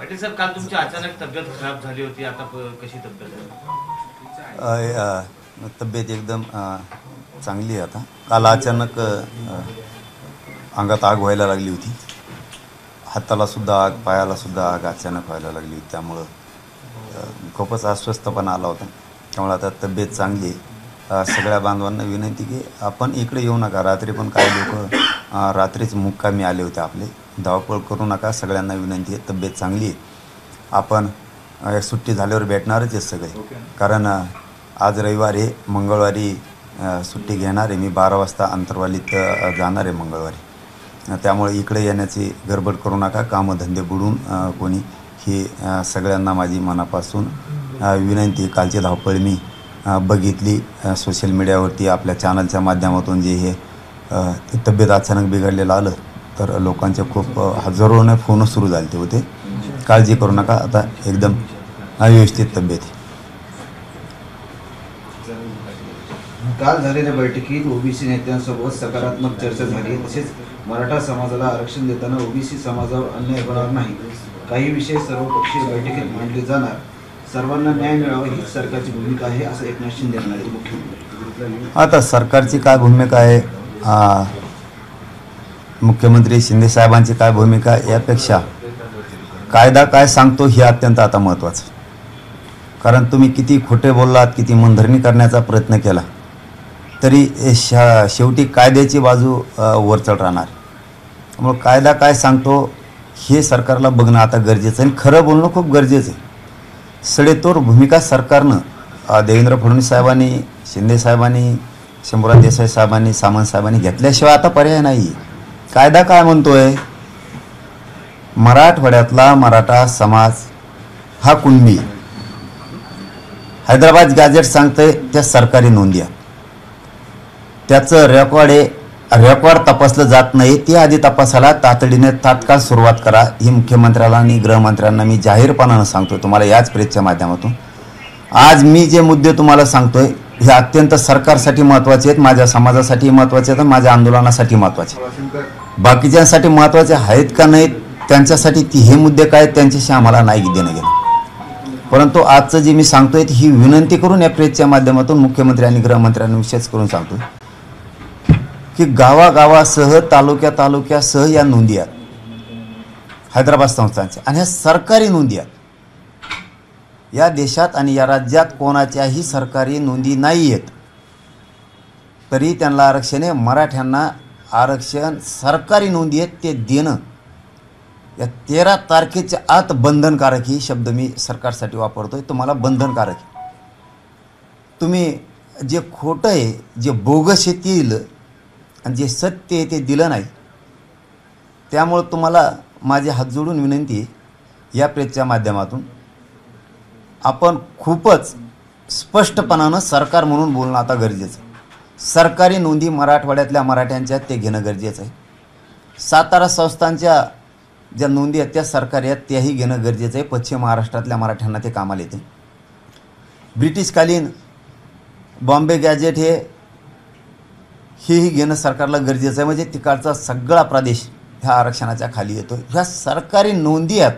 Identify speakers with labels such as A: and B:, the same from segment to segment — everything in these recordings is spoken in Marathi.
A: पाटील साहेब, काल तुमची अचानक तब्येत खराब झाली होती, आता कशी तब्येत आहे?
B: तब्येत एकदम चांगली आहे आता. काल अचानक अंगात आग व्हायला लागली होती, हातालासुद्धा आग, पायालासुद्धा आग अचानक व्हायला लागली होती. त्यामुळं खूपच अस्वस्थपणा आला होता. त्यामुळे आता तब्येत चांगली आहे. सगळ्या बांधवांना विनंती की आपण इकडे येऊ नका. रात्री पण काही लोक रात्रीच मुक्कामी आले होते आपले. धावपळ करू नका. सगळ्यांना विनंती आहे, तब्येत चांगली आहे. आपण सुट्टी झाल्यावर भेटणारच आहे सगळे, कारण आज रविवार आहे, मंगळवारी सुट्टी घेणार आहे मी. 12 वाजता अंतरवालीत जाणार आहे मंगळवारी. त्यामुळे इकडे येण्याची गडबड करू नका. कामधंदे बुडून कोणी, ही सगळ्यांना माझी मनापासून विनंती. कालची धावपळ मी बघितली सोशल मीडियावरती, आपल्या चॅनलच्या माध्यमातून. जे हे तब्येत अचानक बिघडलेलं आलं तर लोकांचे खूप हजारोने फोन सुरू झाले होते. काळजी करू नका, आता एकदम व्यवस्थित तब्येत आहे.
C: काल झालेल्या बैठकीत ओबीसी नेत्यांसोबत सकारात्मक चर्चा झाली. तसेच मराठा समाजाला आरक्षण देताना ओबीसी समाजावर अन्याय होणार नाही, काही विषय सर्वपक्षीय बैठकीत मांडले जाणार, सर्वांना न्याय मिळावा हीच सरकारची भूमिका आहे, असं एकनाथ शिंदे म्हणाले. मुख्यमंत्री
B: आता सरकारची काय भूमिका आहे, मुख्यमंत्री शिंदे साहेबांची काय भूमिका, यापेक्षा कायदा काय सांगतो हे अत्यंत आता महत्त्वाचं. कारण तुम्ही किती खोटे बोललात, किती मनधरणी करण्याचा प्रयत्न केला, तरी शेवटी कायद्याची बाजू वरचढ राहणार. त्यामुळे कायदा काय सांगतो हे सरकारला बघणं आता गरजेचं आहे, आणि खरं बोलणं खूप गरजेचं आहे. सडेतोड भूमिका सरकारनं, देवेंद्र फडणवीस साहेबांनी, शिंदे साहेबांनी, शंभूराज देसाई साहेबांनी, सामंत साहेबांनी घेतल्याशिवाय आता पर्याय नाही. कायदा काय म्हणतोय, मराठवाड्यातला मराठा समाज हा कुणबी, हैदराबाद गॅजेट सांगतंय त्या सरकारी नोंदी आहेत, त्याचं रेकॉर्ड तपासलं जात नाही. ते आधी तपासायला तातडीने तात्काळ सुरुवात करा, ही मुख्यमंत्र्याला आणि गृहमंत्र्यांना मी जाहीरपणानं सांगतोय तुम्हाला याच प्रेसच्या माध्यमातून. आज मी जे मुद्दे तुम्हाला सांगतोय हे अत्यंत सरकारसाठी महत्त्वाचे आहेत, माझ्या समाजासाठी महत्त्वाचे आहेत, माझ्या आंदोलनासाठी महत्त्वाचे. बाकीच्यांसाठी महत्त्वाचे आहेत का नाहीत, त्यांच्यासाठी हे मुद्दे काय, त्यांच्याशी आम्हाला नाही देणं घेणं. परंतु आजचं जे मी सांगतोय ही विनंती करून या प्रेसच्या माध्यमातून मुख्यमंत्री आणि गृहमंत्र्यांना विशेष करून सांगतोय की गावागावासह, तालुक्यासह या नोंदी आहेत हैदराबाद संस्थांच्या, आणि ह्या सरकारी नोंदी आहेत. या देशात आणि या राज्यात कोणाच्याही सरकारी नोंदी नाही आहेत, तरी त्यांना आरक्षण आहे. मराठ्यांना आरक्षण सरकारी नोंदी आहेत ते देणं या 13 तारखेच्या आत बंधनकारक, ही शब्द मी सरकारसाठी वापरतोय, तुम्हाला बंधनकारक आहे. तुम्ही जे खोटं आहे, जे बोगस आहे ते दिलं, आणि जे सत्य आहे ते दिलं नाही. त्यामुळं तुम्हाला माझे हात जोडून विनंती आहे, या प्रेसच्या माध्यमातून आपण खूपच स्पष्टपणानं सरकार म्हणून बोलणं आता गरजेचं आहे. सरकारी नोंदी मराठवाड्यातल्या मराठ्यांच्या ते घेणं गरजेचं आहे. सातारा संस्थांच्या ज्या नोंदी आहेत त्या सरकारी आहेत, त्याही घेणं गरजेचं आहे. पश्चिम महाराष्ट्रातल्या मराठ्यांना ते कामाला येते. ब्रिटिशकालीन बॉम्बे गॅजेट हेही घेणं सरकारला गरजेचं आहे, म्हणजे तिकडचा सगळा प्रदेश ह्या आरक्षणाच्या खाली येतो. ह्या सरकारी नोंदी आहेत,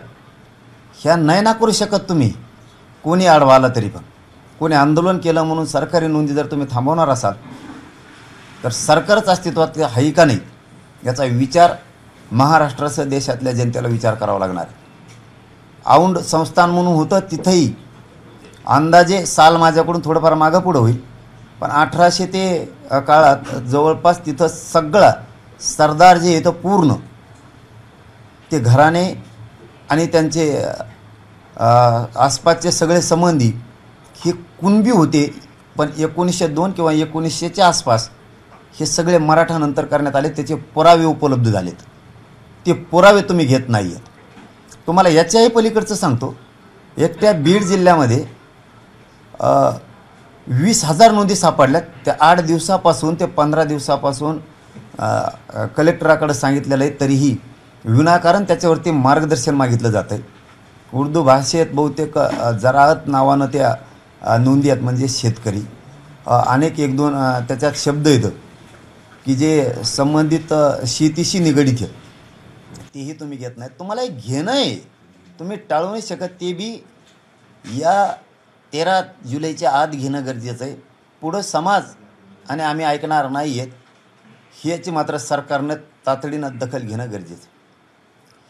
B: ह्या नाही ना करू शकत तुम्ही. कोणी आडवा आला तरी पण, कोणी आंदोलन केलं म्हणून सरकारी नोंदी जर तुम्ही थांबवणार असाल तर सरकारच अस्तित्वात आहे का नाही याचा विचार महाराष्ट्रासह देशातल्या जनतेला विचार करावा लागणार आहे. औंध संस्थान म्हणून होतं, तिथंही अंदाजे साल माझ्याकडून थोडंफार मागं पुढं होईल, पण 1800 ते काळात जवळपास तिथं सगळा सरदार जे येतं पूर्ण ते घराणे आणि त्यांचे आसपासचे सगळे संबंधी हे कुणबी होते. पण 1902 किंवा 1900च्या आसपास हे सगळे मराठा नंतर करण्यात आले, त्याचे पुरावे उपलब्ध झालेत. ते पुरावे तुम्ही घेत नाही आहेत. तुम्हाला याच्याही पलीकडचं सांगतो, एकट्या बीड जिल्ह्यामध्ये 20,000 नोंदी सापडल्यात. त्या 8 दिवसापासून ते 15 दिवसापासून कलेक्टराकडे सांगितलेलं आहे, तरीही विनाकारण त्याच्यावरती मार्गदर्शन मागितलं जातं आहे. उर्दू भाषेत बहुतेक जराअत नावानं त्या नोंदी आहेत, म्हणजे शेतकरी. अनेक 1-2 त्याच्यात शब्द येतं की जे संबंधित शेतीशी निगडीत आहेत, तेही तुम्ही घेत नाहीत. तुम्हाला हे घेणं आहे, तुम्ही टाळू नाही शकत. ते बी या 13 जुलैच्या आत घेणं गरजेचं आहे. पुढं समाज आणि आम्ही ऐकणार नाही आहेत ह्याची मात्र सरकारनं तातडीनं दखल घेणं गरजेचं.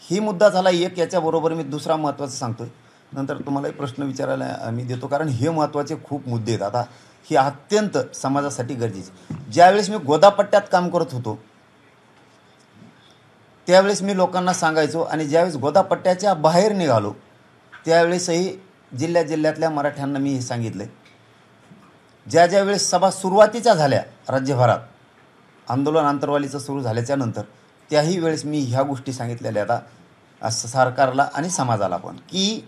B: ही मुद्दा झाला एक. याच्याबरोबर मी दुसरा महत्त्वाचा सांगतो, नंतर तुम्हालाही प्रश्न विचारायला मी देतो, कारण हे महत्त्वाचे खूप मुद्दे आहेत. आता ही अत्यंत समाजासाठी गरजेचे. ज्यावेळेस मी गोदापट्ट्यात काम करत होतो त्यावेळेस मी लोकांना सांगायचो, आणि ज्यावेळेस गोदापट्ट्याच्या बाहेर निघालो त्यावेळेसही जिल्ह्यातल्या मराठ्यांना मी हे सांगितलं. ज्या वेळेस सभा सुरुवातीच्या झाल्या राज्यभरात आंदोलन आंतरवालीचं सुरू झाल्याच्या नंतर, त्याही वेळेस मी ह्या गोष्टी सांगितलेल्या आता सरकारला आणि समाजाला पण, की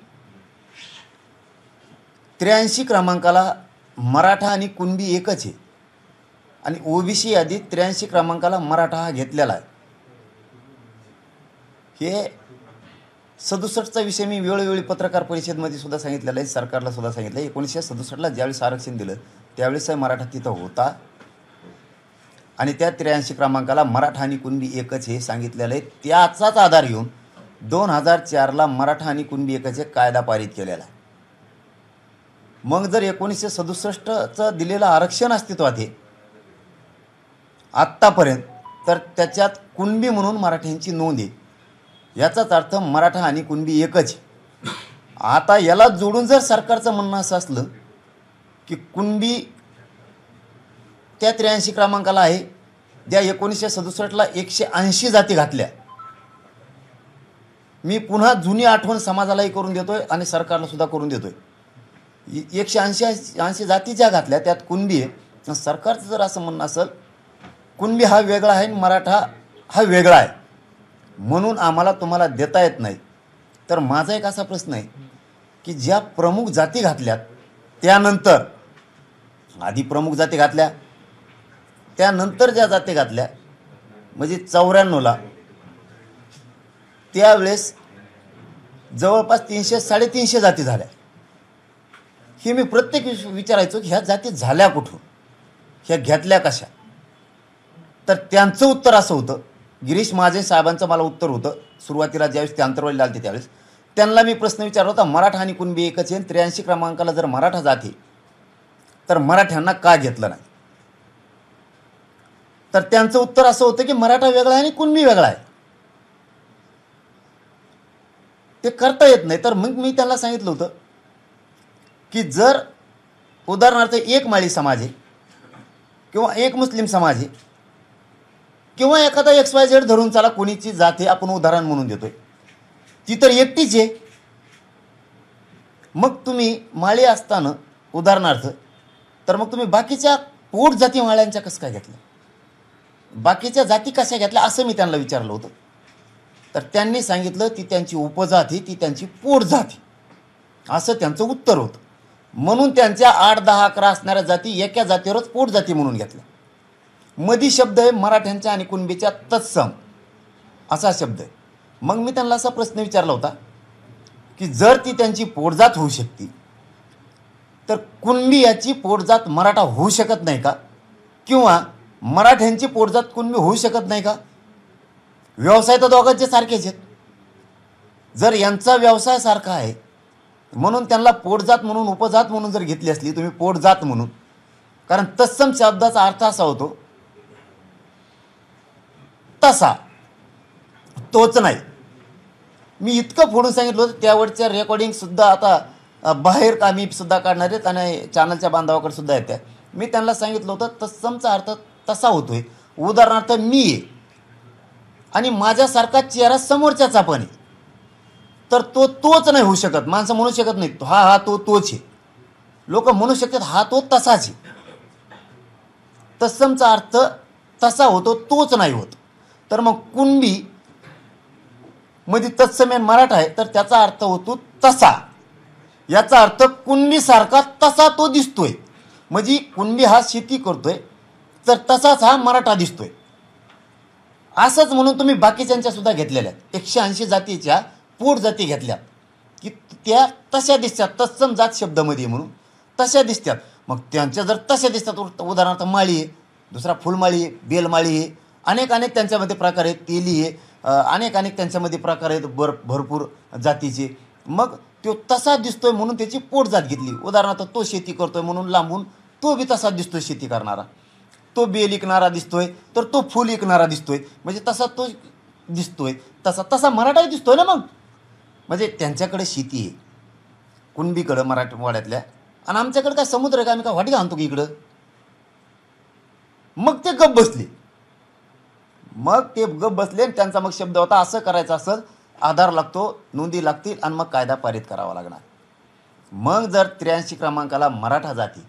B: 83 क्रमांकाला मराठा आणि कुणबी एकच आहे, आणि ओबीसी यादीत 83 क्रमांकाला मराठा हा घेतलेला आहे. हे 67चा विषय मी वेळोवेळी पत्रकार परिषदेमध्ये सुद्धा सांगितलेला आहे, सरकारला सुद्धा सांगितलं. 1967ला ज्यावेळेस आरक्षण दिलं त्यावेळेस मराठा तिथं होता, आणि त्या 83 क्रमांकाला मराठा आणि कुणबी एकच हे सांगितलेलं आहे. त्याचाच आधार घेऊन 2004ला मराठा आणि कुणबी एकच हे कायदा पारित केलेला आहे. मग जर 1967चं दिलेलं आरक्षण अस्तित्वात आहे आत्तापर्यंत, तर त्याच्यात कुणबी म्हणून मराठ्यांची नोंद आहे. याचाच अर्थ मराठा आणि कुणबी एकच. आता याला जोडून जर सरकारचं म्हणणं असं असलं की कुणबी त्या 83 क्रमांकाला आहे, ज्या 1967ला 180 जाती घातल्या. मी पुन्हा जुनी आठवण समाजालाही करून देतोय आणि सरकारला सुद्धा करून देतोय. 180 जाती ज्या घातल्या त्यात कुणबी आहे. सरकारचं जर असं म्हणणं असेल कुणबी हा वेगळा आहे आणि मराठा हा वेगळा आहे म्हणून आम्हाला तुम्हाला देता येत नाही, तर माझा एक असा प्रश्न आहे की ज्या प्रमुख जाती घातल्यात त्यानंतर, आधी प्रमुख जाती घातल्या त्यानंतर ज्या जाती घातल्या म्हणजे 94ला, त्यावेळेस जवळपास 300-350 जाती झाल्या. हे मी प्रत्येक विचारायचो की ह्या जाती झाल्या कुठून, ह्या घेतल्या कशा. तर त्यांचं उत्तर असं होतं, गिरीश महाजन साहेबांचं मला उत्तर होतं सुरुवातीला ज्यावेळेस ते आंतरवालीला आले त्यावेळेस. त्यांना मी प्रश्न विचारला होता, मराठा आणि कुणबी एकच आहे, 83 क्रमांकाला जर मराठा जाती तर मराठ्यांना का घेतलं नाही. तर त्यांचं उत्तर असं होतं की मराठा वेगळा आहे आणि कुणबी वेगळा आहे, ते करता येत नाही. तर मग मी त्यांना सांगितलं होतं की जर उदाहरणार्थ एक माळी समाज आहे किंवा एक मुस्लिम समाज आहे किंवा एखादा XYZ धरून चला, कोणीची जात आहे आपण उदाहरण म्हणून देतोय, ती तर एकटीच आहे. मग तुम्ही माळी असताना उदाहरणार्थ, तर मग तुम्ही बाकीच्या पोट जाती माळ्यांच्या कसं काय घेतल्या, बाकीच्या जाती कशा घेतल्या असं मी त्यांना विचारलं होतं. तर त्यांनी सांगितलं ती त्यांची उपजाती, ती त्यांची पोट जाती, असं त्यांचं उत्तर होतं. म्हणून त्यांच्या 8, 10, 11 असणाऱ्या जाती एका जातीवरच पोट जाती म्हणून घेतल्या. मधी शब्द आहे मराठ्यांच्या आणि कुणबीच्या तत्सम असा शब्द आहे. मग मी त्यांना असा प्रश्न विचारला होता की जर ती त्यांची पोटजात होऊ शकते तर कुणबी याची पोटजात मराठा होऊ शकत नाही का, किंवा मराठ्यांची पोटजात कुणबी होऊ शकत नाही का. व्यवसाय तर दोघांचे सारखेच आहेत. जर यांचा व्यवसाय सारखा आहे म्हणून त्यांना पोटजात म्हणून उपजात म्हणून जर घेतली असली तुम्ही पोटजात म्हणून, कारण तत्सम शब्दाचा अर्थ असा होतो तसा, तोच नाही. मी इतकं फोडून सांगितलं होतं, त्यावरच्या रेकॉर्डिंगसुद्धा आता बाहेर आम्ही सुद्धा काढणार आहेत आणि चॅनलच्या बांधावाकडे सुद्धा येत्या. मी त्यांना सांगितलं होतं तत्समचा अर्थ तसा होतोय. उदाहरणार्थ मी आहे आणि माझ्यासारखा चेहरा समोरच्याचा पण आहे, तर तो तोच नाही होऊ शकत. माणसं म्हणू शकत नाही हा तोच आहे. लोक म्हणू शकतात हा तो तसाच आहे. तत्समचा अर्थ तसा होतो, तोच नाही होत. तर मग कुणबी मध्ये तत्समेन मराठा आहे तर त्याचा अर्थ होतो तसा. याचा अर्थ कुणबीसारखा तसा तो दिसतोय, म्हणजे कुणबी हा शेती करतोय तर तसाच हा मराठा दिसतोय. असंच म्हणून तुम्ही बाकीच्यांच्या सुद्धा घेतलेल्या आहेत. 180 जातीच्या पोट जाती घेतल्यात की त्या तशा दिसतात, तत्सम जात शब्दामध्ये म्हणून तशा दिसतात. मग त्यांच्या जर तशा दिसतात, उदाहरणार्थ माळी आहे, दुसरा फुलमाळी आहे, बेलमाळी आहे, अनेक त्यांच्यामध्ये प्रकार आहेत, तेली आहे, अनेक त्यांच्यामध्ये प्रकार आहेत भरपूर जातीचे. मग तो तसा दिसतोय म्हणून त्याची पोटजात घेतली. उदाहरणार्थ तो शेती करतोय म्हणून लांबून तो बी तसा दिसतोय शेती करणारा. तो बेल विकणारा दिसतोय तर तो फुल विकणारा दिसतोय, म्हणजे तसा तो दिसतोय, तसा तसा मराठाही दिसतोय ना. मग म्हणजे त्यांच्याकडे शेती आहे कुणबीकडं मराठवाड्यातल्या, आणि आमच्याकडे काय समुद्र आहे का, आम्ही काय वाटी आणतो की इकडं. मग ते गप बसले. आणि त्यांचा मग शब्द होता असं करायचं असेल आधार लागतो, नोंदी लागतील आणि मग कायदा पारित करावा लागणार. मग जर 83 क्रमांकाला मराठा जाती,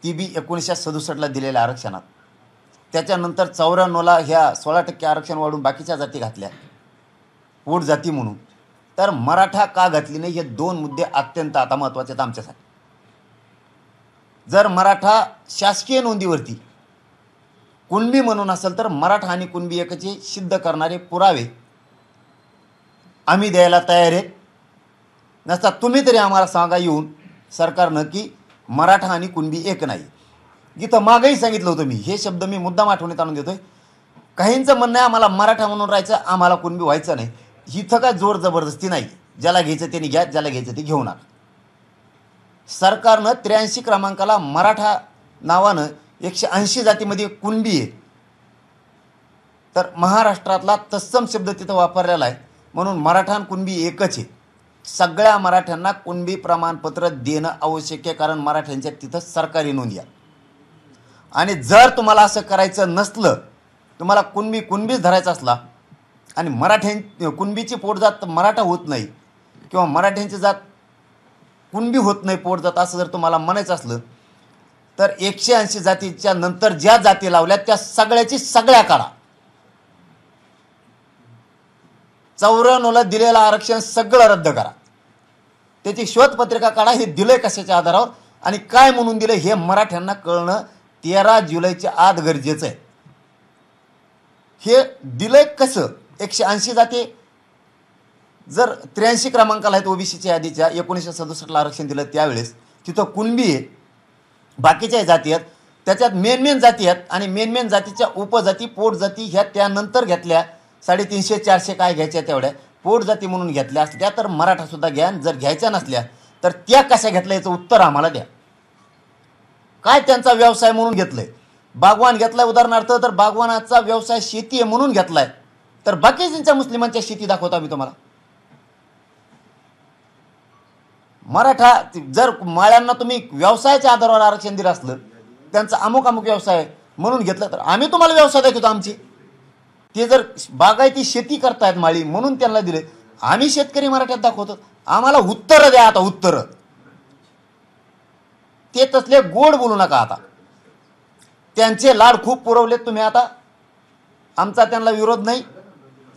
B: ती बी 1967ला दिलेल्या आरक्षणात, त्याच्यानंतर 94ला ह्या 16% आरक्षण वाढून बाकीच्या जाती घातल्या पोट जाती म्हणून, तर मराठा का घातली नाही हे दोन मुद्दे अत्यंत आता महत्त्वाचे आहेत आमच्यासाठी. जर मराठा शासकीय नोंदीवरती कुणबी म्हणून असेल तर मराठा आणि कुणबी एकचे सिद्ध करणारे पुरावे आम्ही द्यायला तयार आहेत. नसता तुम्ही तरी आम्हाला सांगा येऊन सरकारनं की मराठा आणि कुणबी एक नाही. इथं मागंही सांगितलं होतं मी, हे शब्द मी मुद्दाम आठवणीत आणून देतोय. काहींचं म्हणणं आहे आम्हाला मराठा म्हणून राहायचं, आम्हाला कुणबी व्हायचं नाही. इथं काय जोर जबरदस्ती नाही. ज्याला घ्यायचं त्यांनी घ्या, ज्याला घ्यायचं ते घेऊ नका. सरकारनं 83 क्रमांकाला मराठा नावानं 180 जातीमध्ये कुणबी आहे, तर महाराष्ट्रातला तत्सम शब्द तिथं वापरलेला आहे म्हणून मराठा आणि कुणबी एकच आहे. सगळ्या मराठ्यांना कुणबी प्रमाणपत्र देणं आवश्यक आहे, कारण मराठ्यांच्या तिथं सरकारी नोंदी आहे. आणि जर तुम्हाला असं करायचं नसलं, तुम्हाला कुणबीच धरायचा असला आणि कुणबीची पोटजात मराठा होत नाही किंवा मराठ्यांची जात कुणबी होत नाही पोटजात, असं जर तुम्हाला म्हणायचं असलं तर 180 जातीच्या नंतर ज्या जाती लावल्या त्या सगळ्याची सगळ्या काढा. 94ला दिलेलं आरक्षण सगळं रद्द करा. त्याची शोधपत्रिका काढा, हे दिलंय कशाच्या आधारावर आणि काय म्हणून दिलं हे मराठ्यांना कळणं 13 जुलैच्या आत गरजेचं आहे. हे दिलंय कसं? 180 जाती जर 83 क्रमांकाला आहेत ओबीसीच्या यादीच्या, 1967ला आरक्षण दिलं त्यावेळेस तिथं कुणबी आहे, बाकीच्या जाती आहेत, त्याच्यात मेन जाती आहेत आणि मेन जातीच्या उपजाती पोटजाती ह्या त्यानंतर घेतल्या. 350-400 काय घ्यायच्या तेवढ्या पोटजाती म्हणून घेतल्या असल्या तर मराठासुद्धा घ्या. जर घ्यायच्या नसल्या तर त्या कशा घेतल्या याचं उत्तर आम्हाला द्या. काय त्यांचा व्यवसाय म्हणून घेतलंय? बागवान घेतलाय उदाहरणार्थ, तर बागवानाचा व्यवसाय शेती आहे म्हणून घेतलाय, तर बाकीच्या मुस्लिमांच्या शेती दाखवतो आम्ही तुम्हाला. मराठा जर माळ्यांना तुम्ही व्यवसायाच्या आधारावर आरक्षण दिलं असलं, त्यांचा अमुक व्यवसाय म्हणून घेतलं, तर आम्ही तुम्हाला व्यवसाय दाखवतो आमची. ते जर बागायती शेती करतायत माळी म्हणून त्यांना दिले, आम्ही शेतकरी मराठ्यात दाखवतो. आम्हाला उत्तरं द्या आता, उत्तरं. ते तसले गोड बोलू नका आता. त्यांचे लाड खूप पुरवलेत तुम्ही आता. आमचा त्यांना विरोध नाही,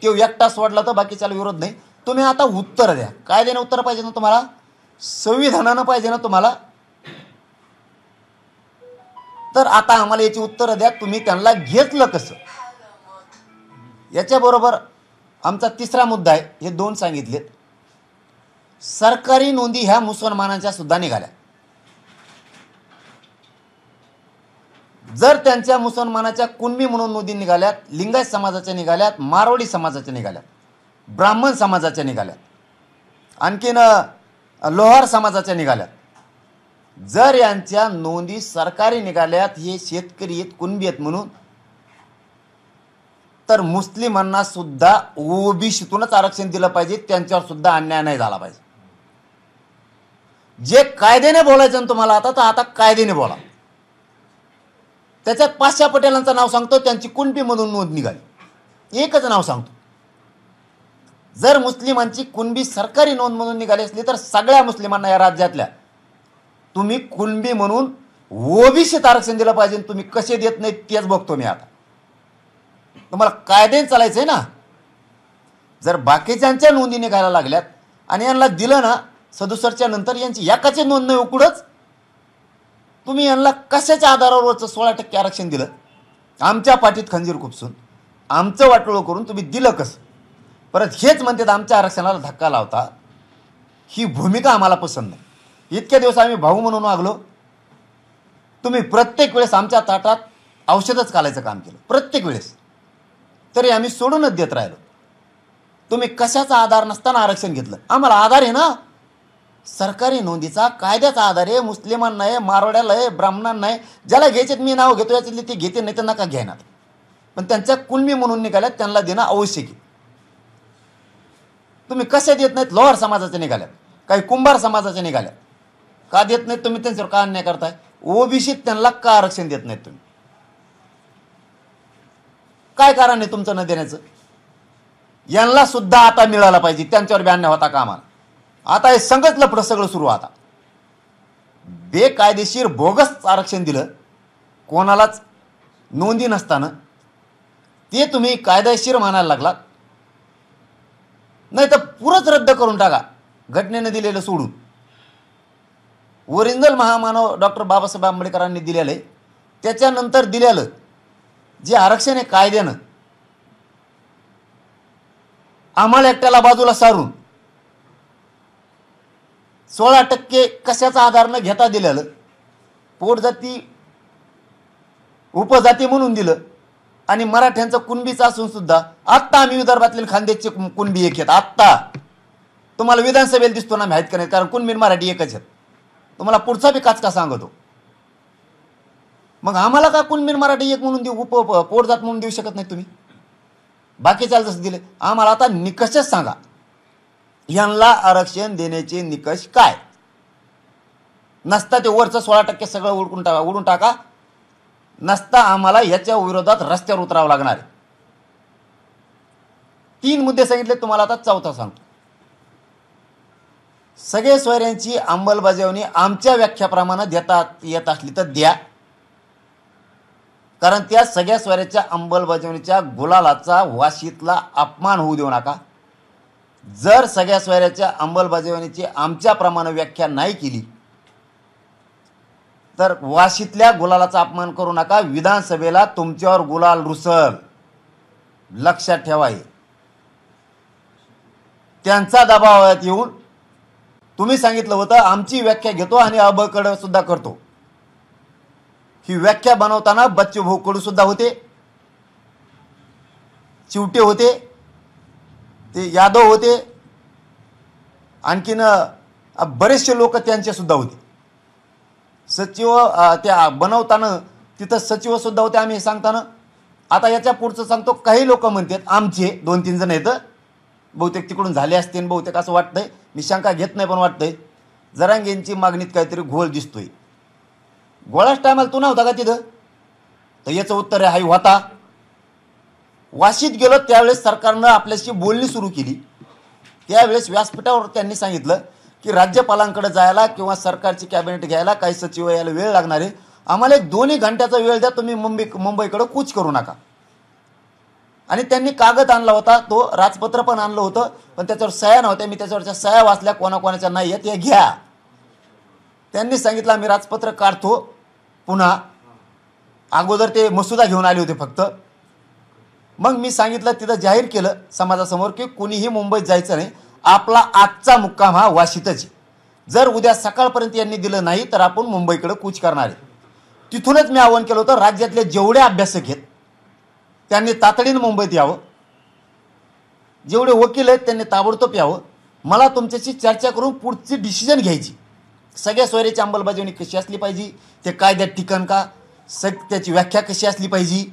B: तो एकटा सोडला तर बाकीच्याला विरोध नाही. तुम्ही आता उत्तरं द्या. कायद्याने उत्तरं पाहिजे ना तुम्हाला, संविधानानं पाहिजे ना तुम्हाला. तर आता आम्हाला याची उत्तरं द्या, तुम्ही त्यांना घेतलं कसं. याच्याबरोबर आमचा तिसरा मुद्दा आहे, हे दोन सांगितलेत. सरकारी नोंदी ह्या मुसलमानांच्या सुद्धा निघाल्या. जर त्यांच्या मुसलमानाच्या कुणबी म्हणून नोंदी निघाल्यात, लिंगायत समाजाच्या निघाल्यात, मारवाडी समाजाच्या निघाल्यात, ब्राह्मण समाजाच्या निघाल्यात, आणखीन लोहार समाजाच्या निघाल्यात, जर यांच्या नोंदी सरकारी निघाल्यात, हे शेतकरी आहेत कुणबी आहेत म्हणून, तर मुस्लिमांना सुद्धा ओबीसीतूनच आरक्षण दिलं पाहिजे. त्यांच्यावर सुद्धा अन्याय नाही झाला पाहिजे. जे कायद्याने बोलायचं ना तुम्हाला आता, तर आता कायद्याने बोला. त्याच्यात पाशा पटेलांचं नाव सांगतो, त्यांची कुणबीमधून नोंद निघाली, एकच नाव सांगतो. जर मुस्लिमांची कुणबी सरकारी नोंद म्हणून निघाली असली तर सगळ्या मुस्लिमांना या राज्यातल्या तुम्ही कुणबी म्हणून ओबीसीत आरक्षण दिलं पाहिजे. तुम्ही कसे देत नाही तेच बघतो मी आता. तुम्हाला कायद्याने चालायचं आहे ना. जर बाकीच्यांच्या नोंदी निघायला लागल्यात आणि यांना दिलं ना 67च्या नंतर, यांची एकाची नोंद नाही उकडच, तुम्ही यांना कशाच्या आधारावरचं 16% आरक्षण दिलं? आमच्या पाठीत खंजीर खुपसून आमचं वाटोळं करून तुम्ही दिलं कसं? परत हेच म्हणतात आमच्या आरक्षणाला धक्का लावता. ही भूमिका आम्हाला पसंत नाही. इतके दिवस आम्ही भाऊ म्हणून वागलो, तुम्ही प्रत्येक वेळेस आमच्या ताटात औषधच घालायचं काम केलं, प्रत्येक वेळेस. तरी आम्ही सोडूनच देत राहिलो. तुम्ही कशाचा आधार नसताना आरक्षण घेतलं? आम्हाला आधार आहे ना, सरकारी नोंदीचा, कायद्याचा आधार आहे. मुस्लिमांना आहे, मारवाड्याला आहे, ब्राह्मणांना आहे. ज्याला घ्यायचे मी नाव घेतो याच्यातले ते घेते, नाही तर नका घेणार. पण त्यांच्या कुणबी म्हणून निघाल्यात, त्यांना देणं आवश्यक आहे. तुम्ही कशा देत नाहीत? लोहार समाजाचे निघाल्यात, काही कुंभार समाजाचे निघाल्यात. का देत नाहीत तुम्ही? त्यांच्यावर का अन्याय करताय? ओबीसीत त्यांना का आरक्षण देत नाहीत तुम्ही? काय कारण आहे तुमचं न देण्याचं? यांना सुद्धा आता मिळाला पाहिजे. त्यांच्यावर बी अन्याय होता का आम्हाला? आता हे संगत लफडं सगळं सुरू. आता बेकायदेशीर बोगस आरक्षण दिलं कोणालाच नोंदी नसताना, ते तुम्ही कायदेशीर मानायला लागलात. नाही तर पुरंच रद्द करून टाका, घटनेनं दिलेलं सोडून. ओरिजिनल महामानव डॉक्टर बाबासाहेब आंबेडकरांनी दिलेलं आहे, त्याच्यानंतर दिलेलं जे आरक्षण आहे कायद्यानं आम्हाला एकट्याला बाजूला सारून 16% कशाचा आधार न घेता दिलेलं, पोटजाती उपजाती म्हणून दिलं. आणि मराठ्यांचं कुणबीचं असून सुद्धा आत्ता आम्ही विदर्भातले खानदेशचे कुणबी एक आहेत. आत्ता तुम्हाला विधानसभेला दिसतो ना, माहीत का नाही? कारण कुणबी मराठी एकच आहेत. तुम्हाला पुढचा बी काच का सांगतो. मग आम्हाला का कुणबी मराठी एक म्हणून देऊ, पोटजात म्हणून देऊ शकत नाही तुम्ही? बाकीच्याला जसं दिले आम्हाला. आता निकषच सांगा, यांना आरक्षण देण्याचे निकष काय? नसता ते वरचं 16% सगळं उडून टाका. नसता आम्हाला याच्या विरोधात रस्त्यावर उतरावं लागणार आहे. 3 मुद्दे सांगितले तुम्हाला, आता चौथा सांगतो. सगळे सोयऱ्यांची अंमलबजावणी आमच्या व्याख्याप्रमाणे देता येत असली तर द्या, कारण त्या सगळ्या सोयऱ्याच्या अंमलबजावणीच्या गुलालाचा वाशीतला अपमान होऊ देऊ नका. जर सगळ्या सोयऱ्याच्या अंमलबजावणीची आमच्याप्रमाणे व्याख्या नाही केली तर वाशीतल्या गुलालाचा अपमान करू नका. विधानसभेला तुमच्यावर गुलाल रुसल, लक्षात ठेवा. हे त्यांचा दबावात येऊन तुम्ही सांगितलं होतं आमची व्याख्या घेतो आणि अबकडं सुद्धा करतो. ही व्याख्या बनवताना बच्चूभाऊ कडू सुद्धा होते, चिवटे होते, ते यादव होते, आणखीन बरेचसे लोक त्यांचे सुद्धा होते. सचिव त्या बनवताना तिथं सचिव सुद्धा होते आम्ही सांगताना. आता याच्या पुढचं सांगतो. काही लोक म्हणतात आमचे 2-3 जण आहेत, बहुतेक तिकडून झाले असतील बहुतेक असं वाटतंय. मी शंका घेत नाही, पण वाटतंय जरांगेंची मागणीत काहीतरी घोळ दिसतोय. गोळाच टायमाला तू नव्हता का तिथं? तर याचं उत्तर आहे होता. वाशीत गेलो त्यावेळेस सरकारनं आपल्याशी बोलणी सुरू केली. त्यावेळेस व्यासपीठावर त्यांनी सांगितलं की राज्यपालांकडे जायला किंवा सरकारची कॅबिनेट घ्यायला काही सचिव यायला वेळ लागणार आहे, आम्हाला 1-2 घंट्याचा वेळ द्या, तुम्ही मुंबईकडे कूच करू नका. आणि त्यांनी कागद आणला होता, तो राजपत्र पण आणलं होतं, पण त्याच्यावर सह्या नव्हत्या. मी त्याच्यावरच्या सह्या वाचल्या, कोणाकोणाच्या नाही आहेत हे घ्या. त्यांनी सांगितलं आम्ही राजपत्र काढतो. पुन्हा अगोदर ते मसुदा घेऊन आले होते फक्त. मग मी सांगितलं, तिथं जाहीर केलं समाजासमोर की कुणीही मुंबईत जायचं नाही, आपला आजचा मुक्काम हा वाशीतच आहे. जर उद्या सकाळपर्यंत यांनी दिलं नाही तर आपण मुंबईकडे कूच करणार आहे. तिथूनच मी आवाहन केलं होतं राज्यातले जेवढे अभ्यासक आहेत त्यांनी तातडीनं मुंबईत यावं, जेवढे वकील आहेत त्यांनी ताबडतोब यावं. मला तुमच्याशी चर्चा करून पुढची डिसिजन घ्यायची. सगळ्या सोयऱ्याची अंमलबजावणी कशी असली पाहिजे, ते कायद्यात ठिकाण का, त्याची व्याख्या कशी असली पाहिजे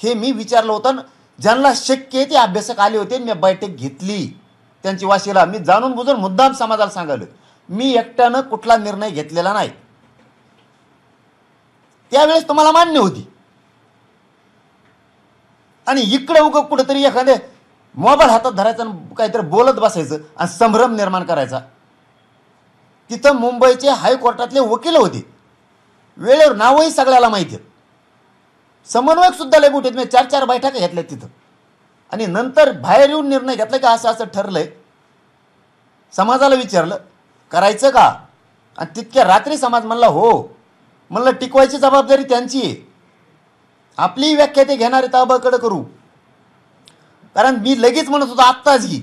B: हे मी विचारलं होतं. ज्यांना शक्य आहे ते अभ्यासक आले होते, मी बैठक घेतली त्यांची वाशीला. मी जाणून बुजून मुद्दाम समाजाला सांगायला, मी एकट्यानं कुठला निर्णय घेतलेला नाही. त्यावेळेस तुम्हाला मान्य होती. आणि इकडे उगं कुठेतरी एखादे मोबाईल हातात धरायचा आणि काहीतरी बोलत बसायचं आणि संभ्रम निर्माण करायचा. तिथं मुंबईचे हायकोर्टातले वकील होते, वेळेवर नावही सगळ्याला माहिती आहेत, समन्वयक सुद्धा लय मोठे. मी 4-4 बैठका घेतल्या तिथं. आणि नंतर बाहेर येऊन निर्णय घेतला की असं असं ठरलंय. समाजाला विचारलं करायचं का, आणि तितक्या रात्री समाज म्हणला हो. म्हणलं टिकवायची जबाबदारी त्यांची आहे, आपली व्याख्या ते घेणार आहेत, अबकडं करू. कारण मी लगेच म्हणत होतो आत्ताच घे,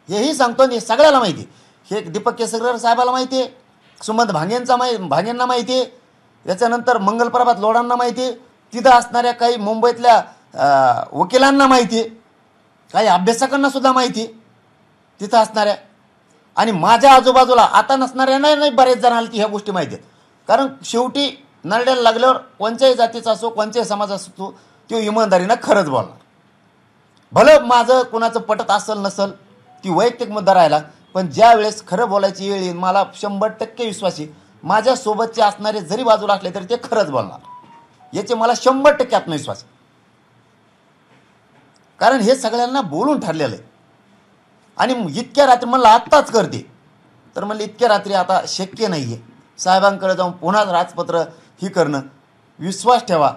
B: हेही सांगतो. हे सगळ्याला माहिती आहे. हे दीपक केसरकर साहेबाला माहिती आहे, सुमंत भांगेंना माहिती आहे, त्याच्यानंतर मंगलप्रभात लोढांना माहिती आहे, तिथं असणाऱ्या काही मुंबईतल्या वकिलांना माहिती आहे. काही अभ्यासकांना सुद्धा माहिती आहे तिथं असणाऱ्या, आणि माझ्या आजूबाजूला आता नसणाऱ्या नाही बरेच जणांना की ह्या गोष्टी माहिती आहेत. कारण शेवटी नरड्याला लागल्यावर कोणत्याही जातीचा असो कोणत्याही समाज असो तो इमानदारीनं खरंच बोलणार. भलं माझं कोणाचं पटत असेल नसेल ती वैयक्तिक मुद्दा राहिला, पण ज्या वेळेस खरं बोलायची वेळ येईल मला 100% विश्वास आहे माझ्यासोबतचे असणारे जरी बाजूला असले तरी ते खरंच बोलणार, याचे मला 100% आत्मविश्वास आहे. कारण हे सगळ्यांना बोलून ठरलेलं आहे. आणि इतक्या रात्री म्हणलं आत्ताच करते, तर म्हणलं इतक्या रात्री आता शक्य नाही आहे. साहेबांकडे जाऊन पुन्हा राजपत्र ही करणं. विश्वास ठेवा,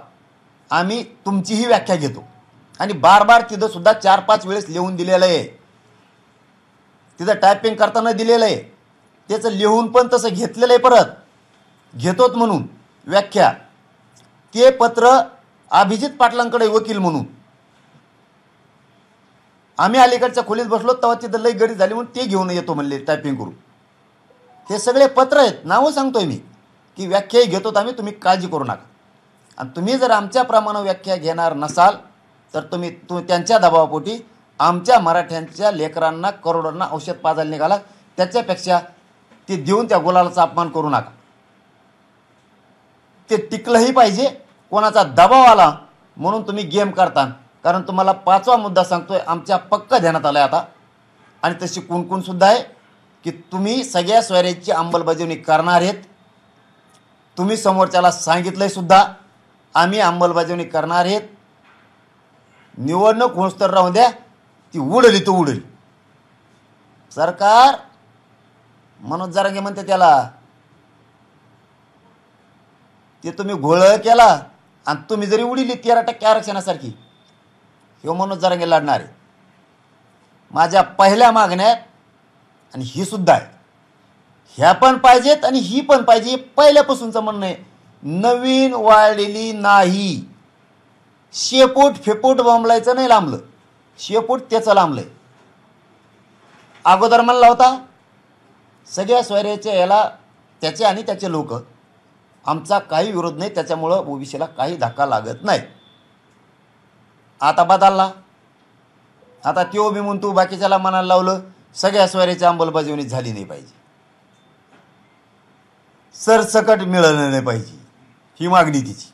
B: आम्ही तुमचीही व्याख्या घेतो आणि बार तिथं सुद्धा 4-5 वेळेस लिहून दिलेलं आहे, तिथं टायपिंग करताना दिलेलं आहे, त्याचं लिहून पण तसं घेतलेलं आहे, परत घेतोत म्हणून व्याख्या. ते पत्र अभिजित पाटलांकडे वकील म्हणून आम्ही अलीकडच्या खोलीत बसलो तेव्हा तिथं लई गडी झाली म्हणून ते घेऊन येतो म्हणले टायपिंग करून. हे सगळे पत्र आहेत, नावं सांगतोय मी की व्याख्याही घेतोत आम्ही, तुम्ही काळजी करू नका. आणि तुम्ही जर आमच्याप्रमाणे व्याख्या घेणार नसाल तर तुम्ही त्यांच्या दबावापोटी आमच्या मराठ्यांच्या लेकरांना करोडोंना औषध पाजायला निघाला. त्याच्यापेक्षा ते देऊन त्या गुलालाचा अपमान करू नका. ते टिकलंही पाहिजे, कोणाचा दबाव आला म्हणून तुम्ही गेम करता. कारण तुम्हाला 5वा मुद्दा सांगतोय आमच्या पक्का ध्यानात आलाय आता, आणि तशी कुणकुण सुद्धा आहे की तुम्ही सगळ्या सोयऱ्याची अंमलबजावणी करणार आहेत. तुम्ही समोरच्याला सांगितलंय सुद्धा आम्ही अंमलबजावणी करणार आहेत. निवडणूक होऊस तर राहून द्या, ती उडली तो उडली. सरकार मनोज जरांगे म्हणते त्याला, ते तुम्ही घोळ केला आणि तुम्ही जरी उडली 13% आरक्षणासारखी, हे मनोज जरांगे लढणार आहे. माझ्या पहिल्या मागण्यात आणि ही सुद्धा आहे, ह्या पण पाहिजेत आणि ही पण पाहिजे. पहिल्यापासूनचं म्हणणं आहे, नवीन वाढलेली नाही. शेपूट फेपूट बोंबलायचं नाही लांबलं, शेपूट त्याचं लांबलंय. अगोदर म्हणला होता सगळ्या सोयऱ्याच्या याला त्याचे आणि त्याचे लोक, आमचा काही विरोध नाही, त्याच्यामुळं ओबीसीला काही धक्का लागत नाही. आता बदलला, आता त्यो बी म्हणतो बाकीच्याला मनाला लावलं सगळ्या सोयऱ्याची अंमलबजावणी झाली नाही पाहिजे, सरसकट मिळालं नाही पाहिजे, ही मागणी तिची.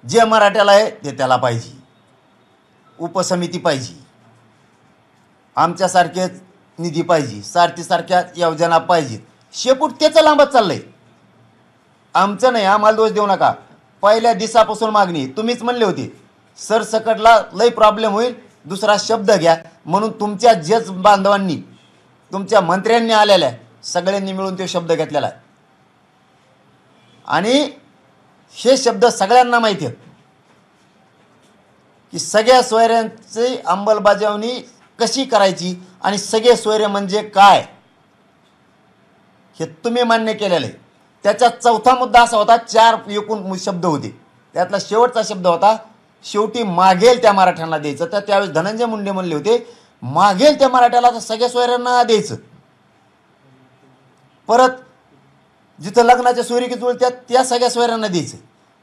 B: जे मराठ्याला आहे ते त्याला पाहिजे, उपसमिती पाहिजे, आमच्यासारखेच निधी पाहिजे, सारथीसारख्या योजना पाहिजेत. शेपूट त्याचं लांबत चाललंय, आमचं नाही. आम्हाला दोष देऊ नका, पहिल्या दिवसापासून मागणी. तुम्हीच म्हणले होते सरसकटला लई प्रॉब्लेम होईल, दुसरा शब्द घ्या म्हणून तुमच्या जेच बांधवांनी तुमच्या मंत्र्यांनी आलेल्या सगळ्यांनी मिळून तो शब्द घेतलेला आहे. आणि हे शब्द सगळ्यांना माहिती आहेत की सगळ्या सोयऱ्यांची अंमलबजावणी कशी करायची आणि सगळे सोयरे म्हणजे काय हे तुम्ही मान्य केलेलं आहे. त्याचा चौथा मुद्दा असा होता, 4 एकूण शब्द होते, त्यातला शेवटचा शब्द होता शेवटी मागेल त्या मराठ्यांना द्यायचं. तर त्यावेळेस धनंजय मुंडे म्हणले होते मागेल त्या मराठ्याला तर सगळ्या सोयऱ्यांना द्यायचं. परत जिथं लग्नाच्या सोयरीकी जुळत्या त्या सगळ्या सोयऱ्यांना द्यायचं.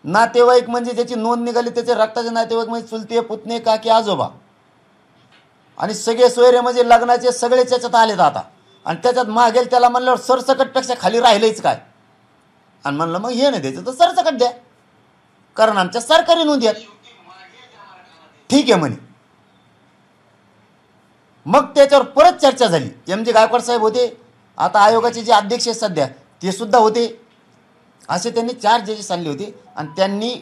B: नातेवाईक म्हणजे ज्याची नोंद निघाली त्याचे रक्ताचे नातेवाईक म्हणजे चुलते पुतणे काकी आजोबा, आणि सगळे सोयरे म्हणजे लग्नाचे सगळे त्याच्यात आलेत आता. आणि त्याच्यात मागेल त्याला म्हणल्यावर सरसकटपेक्षा खाली राहिलंच काय. आणि म्हणलं मग हे नाही द्यायचं तर सरसकट द्या, कारण आमच्या सरकारी नोंदी आहेत. ठीक आहे म्हणे. मग त्याच्यावर परत चर्चा झाली. MG गायकवाड साहेब होते, आता आयोगाचे जे अध्यक्ष आहेत सध्या ते सुद्धा होते. असे त्यांनी 4 जजेस आणले होते आणि त्यांनी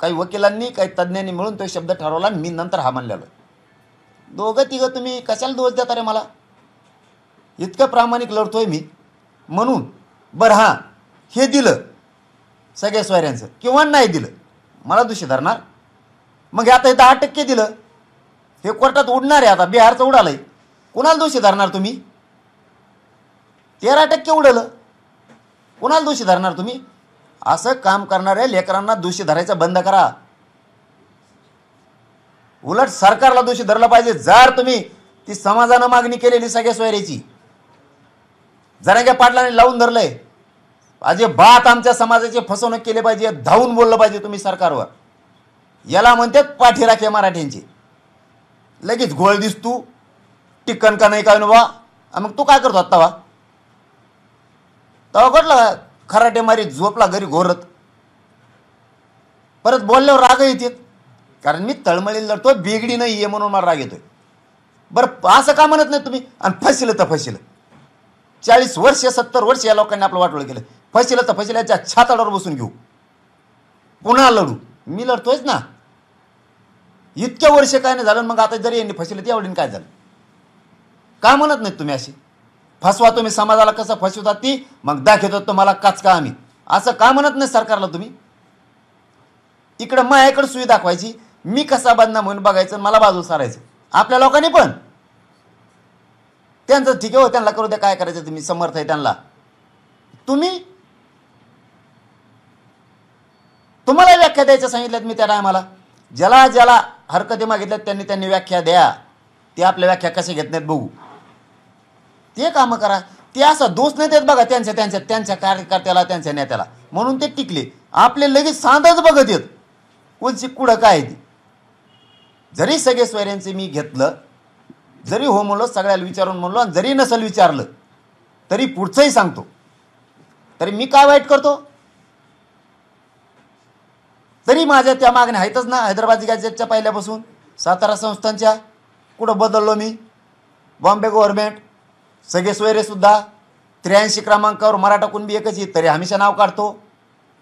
B: काही वकिलांनी काही तज्ज्ञांनी मिळून तो शब्द ठरवला. मी नंतर हा म्हणलेलो. दोघं तिघं तुम्ही कशाला दोष देता रे मला, इतकं प्रामाणिक लढतोय मी म्हणून. बरं हां, हे दिलं सगळ्या सोयऱ्यांचं किंवा नाही दिलं मला दोषी धरणार. मग आता हे 10% दिलं, हे कोर्टात उडणार आहे. आता बिहारचं उडालंय, कुणाला दोषी धरणार तुम्ही. 13% उडलं, कुणाला दोषी धरणार तुम्ही. असं काम करणाऱ्या लेकरांना दोषी धरायचं बंद करा. उलट सरकारला दोषी धरलं पाहिजे. जर तुम्ही ती समाजानं मागणी केलेली सगळ्या सोयऱ्याची जरांगे पाटलांनी लावून धरलंय, अजिबात आमच्या समाजाची फसवणूक केली पाहिजे, धावून बोललं पाहिजे तुम्ही सरकारवर. याला म्हणतात पाठीराखे मराठ्यांची. लगेच घोळ दिसतू टिकन का नाही काय बा. मग तू काय करतो आत्ता बा तेव्हा कटला खराटे मारी झोपला घरी घोरत. परत बोलल्यावर राग येते कारण मी तळमळीला लढतो बेगडी नाही आहे म्हणून मला राग येतोय. बरं असं का म्हणत नाही तुम्ही. आणि फसिलं तर फसिलं 40 वर्ष 70 वर्ष या लोकांनी आपलं वाटोळं केलं. फसिलं तर फसिलं याच्या छाताडावर बसून घेऊ पुन्हा लढू. मी लढतोयच ना इतक्या वर्ष काय नाही झालं. मग आता जरी यांनी फसिलं ते आवडीन काय झालं का म्हणत नाही तुम्ही. अशी फसवा तुम्ही समाजाला कसं फसवतात ती मग दाखवतात तुम्हाला काचका आम्ही असं का म्हणत नाही सरकारला तुम्ही. इकडं माझ्याकडे सुई दाखवायची मी कसा बदनाम म्हणून बघायचं मला बाजू सारायचं. आपल्या लोकांनी पण त्यांचं ठीक आहे हो त्यांना करू द्या काय करायचं तुम्ही समर्थ आहे त्यांना. तुम्हाला व्याख्या द्यायचं सांगितल्यात मी त्या टायमाला ज्याला ज्याला हरकती मागितल्यात त्यांनी व्याख्या द्या. ते आपल्या व्याख्या कशा घेत नाहीत बघू ते कामं करा. ते असा दोष नाही देत बघा त्यांच्या कार्यकर्त्याला त्यांच्या नेत्याला म्हणून ते टिकले. आपले लगेच सांदच बघत येत कोणची कुठं काय आहे ती. जरी सगळे स्वैर्यांचे मी घेतलं जरी हो म्हणलो सगळ्याला विचारून म्हणलो आणि जरी नसल विचारलं तरी पुढचंही सांगतो. तरी मी काय वाईट करतो. तरी माझ्या त्या मागण्या आहेतच ना. हैदराबाद गॅजेटच्या पहिल्यापासून सातारा संस्थांच्या कुठं बदललो मी. बॉम्बे गव्हर्नमेंट सगळे सोयरेसुद्धा 83 क्रमांकावर मराठा कुणबी एकच आहे तरी हमेशा नाव काढतो.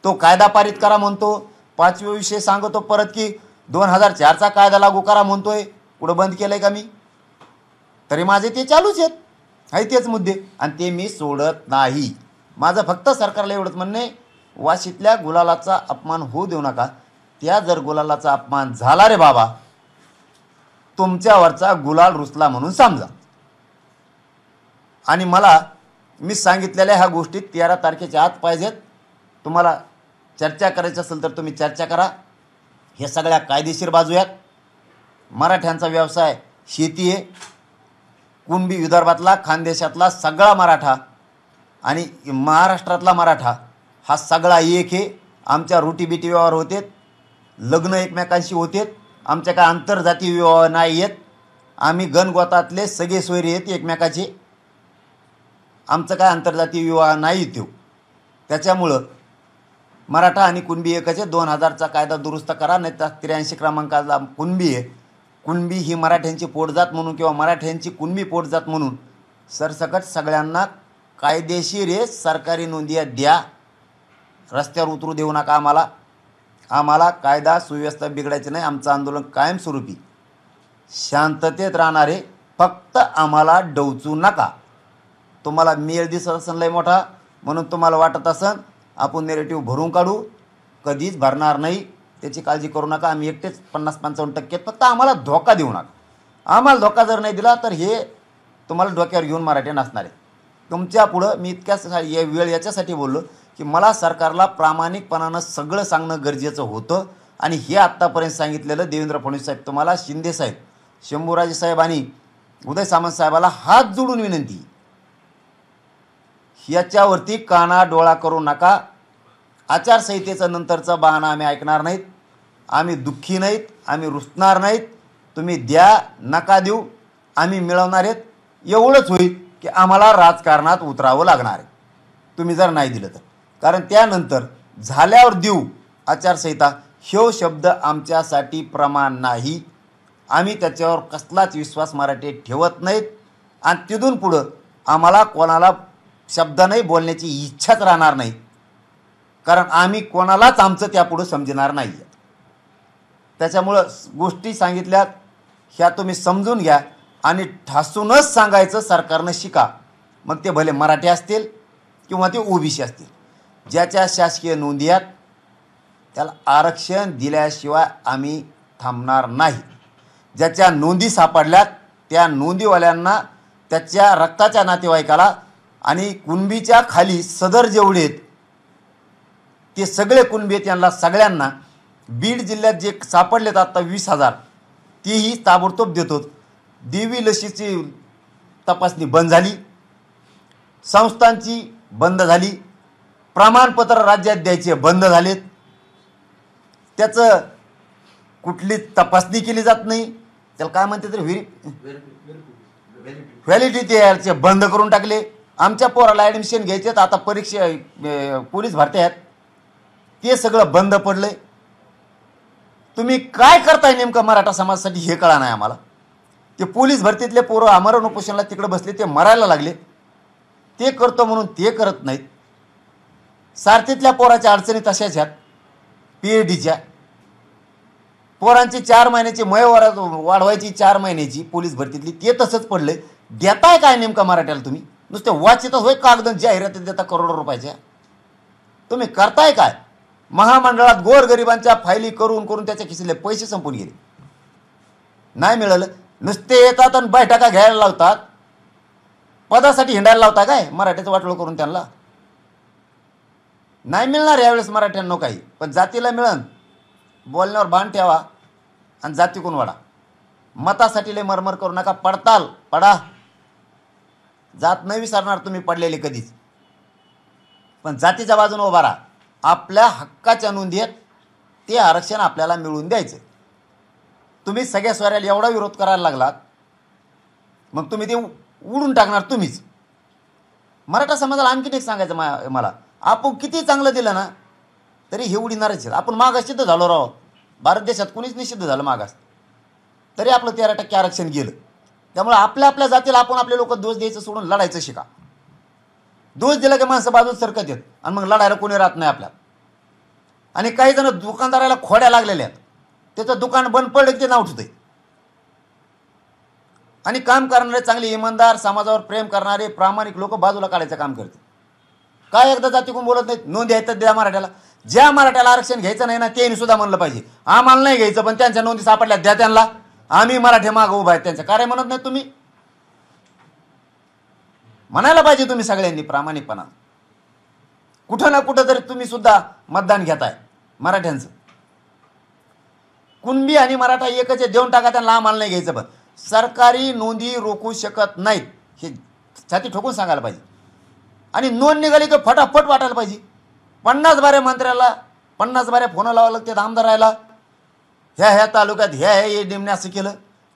B: तो कायदा पारित करा म्हणतो. 5वे विषय सांगतो परत की 2004चा कायदा लागू करा म्हणतोय. कुठं बंद केलंय का मी. तरी माझे ते चालूच आहेत आहे तेच मुद्दे आणि ते मी सोडत नाही. माझं फक्त सरकारला एवढंच म्हणणे वाशीतल्या गुलालाचा अपमान होऊ देऊ नका. त्या जर गुलालाचा अपमान झाला रे बाबा तुमच्यावरचा गुलाल रुसला म्हणून समजा. आणि मला मी सांगितलेल्या ह्या गोष्टी 13 तारखेच्या आत पाहिजेत. तुम्हाला चर्चा करायची असेल तर तुम्ही चर्चा करा. हे सगळ्या कायदेशीर बाजू आहेत. मराठ्यांचा व्यवसाय शेती आहे. कुणबी विदर्भातला खानदेशातला सगळा मराठा आणि महाराष्ट्रातला मराठा हा सगळा एक आहे. आमच्या रोटीबिटी व्यवहार होतेत. लग्न एकमेकांशी होतेत. आमच्या काय आंतरजातीय विवाह नाही आहेत. आम्ही गणगोतातले सगळे सोयरे आहेत एकमेकाचे. आमचं काय आंतरजातीय विवाह नाही तो. त्याच्यामुळं मराठा आणि कुणबी एकच आहे. 2000चा कायदा दुरुस्त करा नाही तर 83 क्रमांकाला कुणबी आहे. कुणबी ही मराठ्यांची पोटजात म्हणून किंवा मराठ्यांची कुणबी पोटजात म्हणून सरसकट सगळ्यांना कायदेशीर हे सरकारी नोंदी द्या. रस्त्यावर उतरू देऊ नका आम्हाला कायदा सुव्यवस्था बिघडायची नाही. आमचं आंदोलन कायमस्वरूपी शांततेत राहणार आहे. फक्त आम्हाला डवचू नका. तुम्हाला मेळ दिसत असेल लय मोठा म्हणून तुम्हाला वाटत असेल आपण नेरेटिव्ह भरून काढू कधीच भरणार नाही. त्याची काळजी करू नका. आम्ही एकटेच 50-55% फक्त आम्हाला धोका देऊ नका. आम्हाला धोका जर नाही दिला तर हे तुम्हाला डोक्यावर घेऊन मराठी नसणार आहे. तुमच्या पुढं मी या वेळ याच्यासाठी बोललो की मला सरकारला प्रामाणिकपणानं सगळं सांगणं गरजेचं होतं. आणि हे आत्तापर्यंत सांगितलेलं देवेंद्र फडणवीस साहेब तुम्हाला शिंदे साहेब शंभूराजे साहेब आणि उदय सामंत साहेबाला हात जोडून विनंती याच्यावरती काना डोळा करू नका. आचारसंहितेचं नंतरचा बहाणा आम्ही ऐकणार नाहीत. आम्ही दुःखी नाहीत. आम्ही रुसणार नाहीत. तुम्ही द्या नका देऊ आम्ही मिळवणार आहेत. एवढंच होईल की आम्हाला राजकारणात उतरावं लागणार आहे तुम्ही जर नाही दिलं तर. कारण त्यानंतर झाल्यावर देऊ आचारसंहिता ह्यो शब्द आमच्यासाठी प्रमाण नाही. आम्ही त्याच्यावर कसलाच विश्वास मराठी ठेवत नाहीत. आणि तिथून पुढं आम्हाला कोणाला शब्दाने बोलण्याची इच्छाच राहणार नाही. कारण आम्ही कोणालाच आमचं त्यापुढं समजणार नाही. त्याच्यामुळं गोष्टी सांगितल्यात ह्या तुम्ही समजून घ्या आणि ठासूनच सांगायचं सरकारनं शिका. मग ते भले मराठी असतील किंवा ते ओबीसी असतील. ज्याच्या शासकीय नोंदी आहेत त्याला आरक्षण दिल्याशिवाय आम्ही थांबणार नाही. ज्याच्या नोंदी सापडल्यात त्या नोंदीवाल्यांना त्याच्या रक्ताच्या नातेवाईकाला आणि कुणबीच्या खाली सदर जेवढे आहेत ते सगळे कुणबी आहेत यांना सगळ्यांना बीड जिल्ह्यात जे सापडलेत आता 20,000 तीही ताबडतोब देतो. देवी लशीची तपासणी बंद झाली. संस्थांची बंद झाली. प्रमाणपत्र राज्यात द्यायचे बंद झालेत. त्याचं कुठली तपासणी केली जात नाही. त्याला काय म्हणते तर व्हॅलिडिटी ते बंद करून टाकले. आमच्या पोराला ॲडमिशन घ्यायचे आता परीक्षा पोलीस भरती आहेत ते सगळं बंद पडलंय. तुम्ही काय करताय नेमकं मराठा समाजासाठी हे कळा नाही आम्हाला. ते पोलीस भरतीतले पोरं आमरण उपोषणाला तिकडे बसले, ते मरायला लागले. ते करतो म्हणून ते करत नाहीत. सारथीतल्या पोराच्या अडचणी तशाच आहेत. PhDच्या पोरांची 4 महिन्याची वाढवायची 4 महिन्याची पोलीस भरतीतली ते तसंच पडलंय. देताय काय नेमका मराठ्याला तुम्ही? नुसते वाचितच होय कागद जाहिराती देता करोडो रुपयाच्या. तुम्ही करताय काय? महामंडळात गोरगरिबांच्या फायली करून करून त्याच्या खिशातले पैसे संपून गेले. नाही मिळालं. नुसते येतात आणि बैठका घ्यायला लावतात. पदासाठी हिंडायला लावता काय मराठ्याचं वाटोळं करून त्यांना? नाही मिळणार यावेळेस मराठ्यांना काही, पण जातीला मिळन. बोलण्यावर बाण ठेवा आणि जातीकून वाढा. मतासाठी लय मरमर करू नका. पडताल पडा. जात नाही विसरणार तुम्ही पडलेले कधीच, पण जातीच्या बाजूने उभा राहा. आपल्या हक्काच्या नोंदीत ते आरक्षण आपल्याला मिळवून द्यायचं. तुम्ही सगळ्या स्वराला एवढा विरोध करायला लागलात, मग तुम्ही ते उडून टाकणार तुम्हीच. मराठा समाजाला आणखीन एक सांगायचं मला, आपण किती चांगलं दिलं ना तरी हे उडीणारच. आपण मागास सिद्ध झालो राव. भारत देशात कुणीच निषिद्ध झालं मागास, तरी आपलं 13% आरक्षण गेलं. त्यामुळे आपल्या आपल्या जातीला आपण आपले लोक दोष द्यायचं सोडून लढायचं शिका. दोष दिला की माणसं बाजूच सरकत येत आणि मग लढायला कोणी राहत नाही आपल्याला. आणि काही जण दुकानदाराला खोड्या लागलेल्या आहेत. त्याचं दुकान बंद पडलं की ते नाव ठेवतंय. आणि काम करणारे चांगले इमानदार समाजावर प्रेम करणारे प्रामाणिक लोक बाजूला काढायचं काम करते. काय एकदा जातीकडून बोलत नाहीत. नोंदी आहेत द्या मराठ्याला. ज्या मराठ्याला आरक्षण घ्यायचं नाही ना त्यांनी सुद्धा म्हणलं पाहिजे आम्हाला नाही घ्यायचं, पण त्यांच्या नोंदी सापडल्या द्या त्यांना. आम्ही मराठे मागं उभा आहेत त्यांच्या. काय म्हणत नाही तुम्ही? म्हणायला पाहिजे तुम्ही सगळ्यांनी प्रामाणिकपणा. कुठं ना कुठं तरी तुम्ही सुद्धा मतदान घेताय मराठ्यांचं. कुणबी आणि मराठा एकच देऊन टाका त्यांना. आम्हाला नाही घ्यायचं, पण सरकारी नोंदी रोखू शकत नाहीत हे छाती ठोकून सांगायला पाहिजे. आणि नोंद निघाली की फटाफट वाटायला पाहिजे. 50 बाऱ्या मंत्र्याला 50 बाऱ्या फोन लावावं लागते आमदारायला. ह्या तालुक्यात ह्या ADMने असं केलं,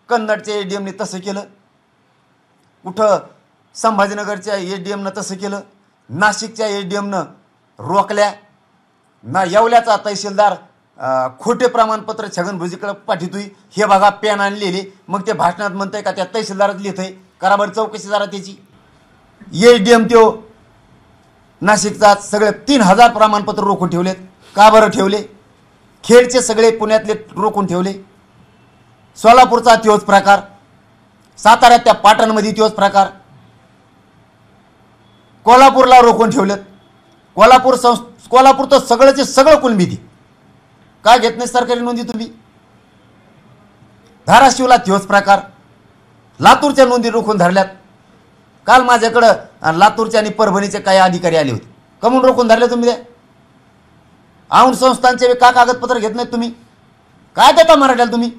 B: कन्नडच्या ADMने तसं केलं, कुठं संभाजीनगरच्या ADMनं तसं केलं, नाशिकच्या ADMनं रोखल्या ना. येवल्याचा तहसीलदार खोटे प्रमाणपत्र छगन भुजबळकडे पाठवतोय. हे बघा पेन आणलेली. मग ते भाषणात म्हणतंय का त्या तहसीलदारात लिहितंय. करा बरं चौकशी जरा त्याची. ADM त्यो नाशिकचा सगळे 3000 प्रमाणपत्र रोखून ठेवलेत. का बरं ठेवले? खेडचे सगळे पुण्यातले रोखून ठेवले. सोलापूरचा तोच प्रकार, साताऱ्यात त्या पाटणमध्ये तोच प्रकार, कोल्हापूरला रोखून ठेवलेत. कोल्हापूर तर सगळंचे सगळं कुणबी ती. का घेत नाही सरकारी नोंदी तुम्ही? धाराशिवला तोच प्रकार. लातूरच्या नोंदी रोखून धरल्यात. काल माझ्याकडं लातूरचे आणि परभणीचे काही अधिकारी आले होते. कमून रोखून धरले तुम्ही? ते औंध संस्थांचे का कागदपत्र घेत नाहीत तुम्ही? काय देता मराठ्याला तुम्ही?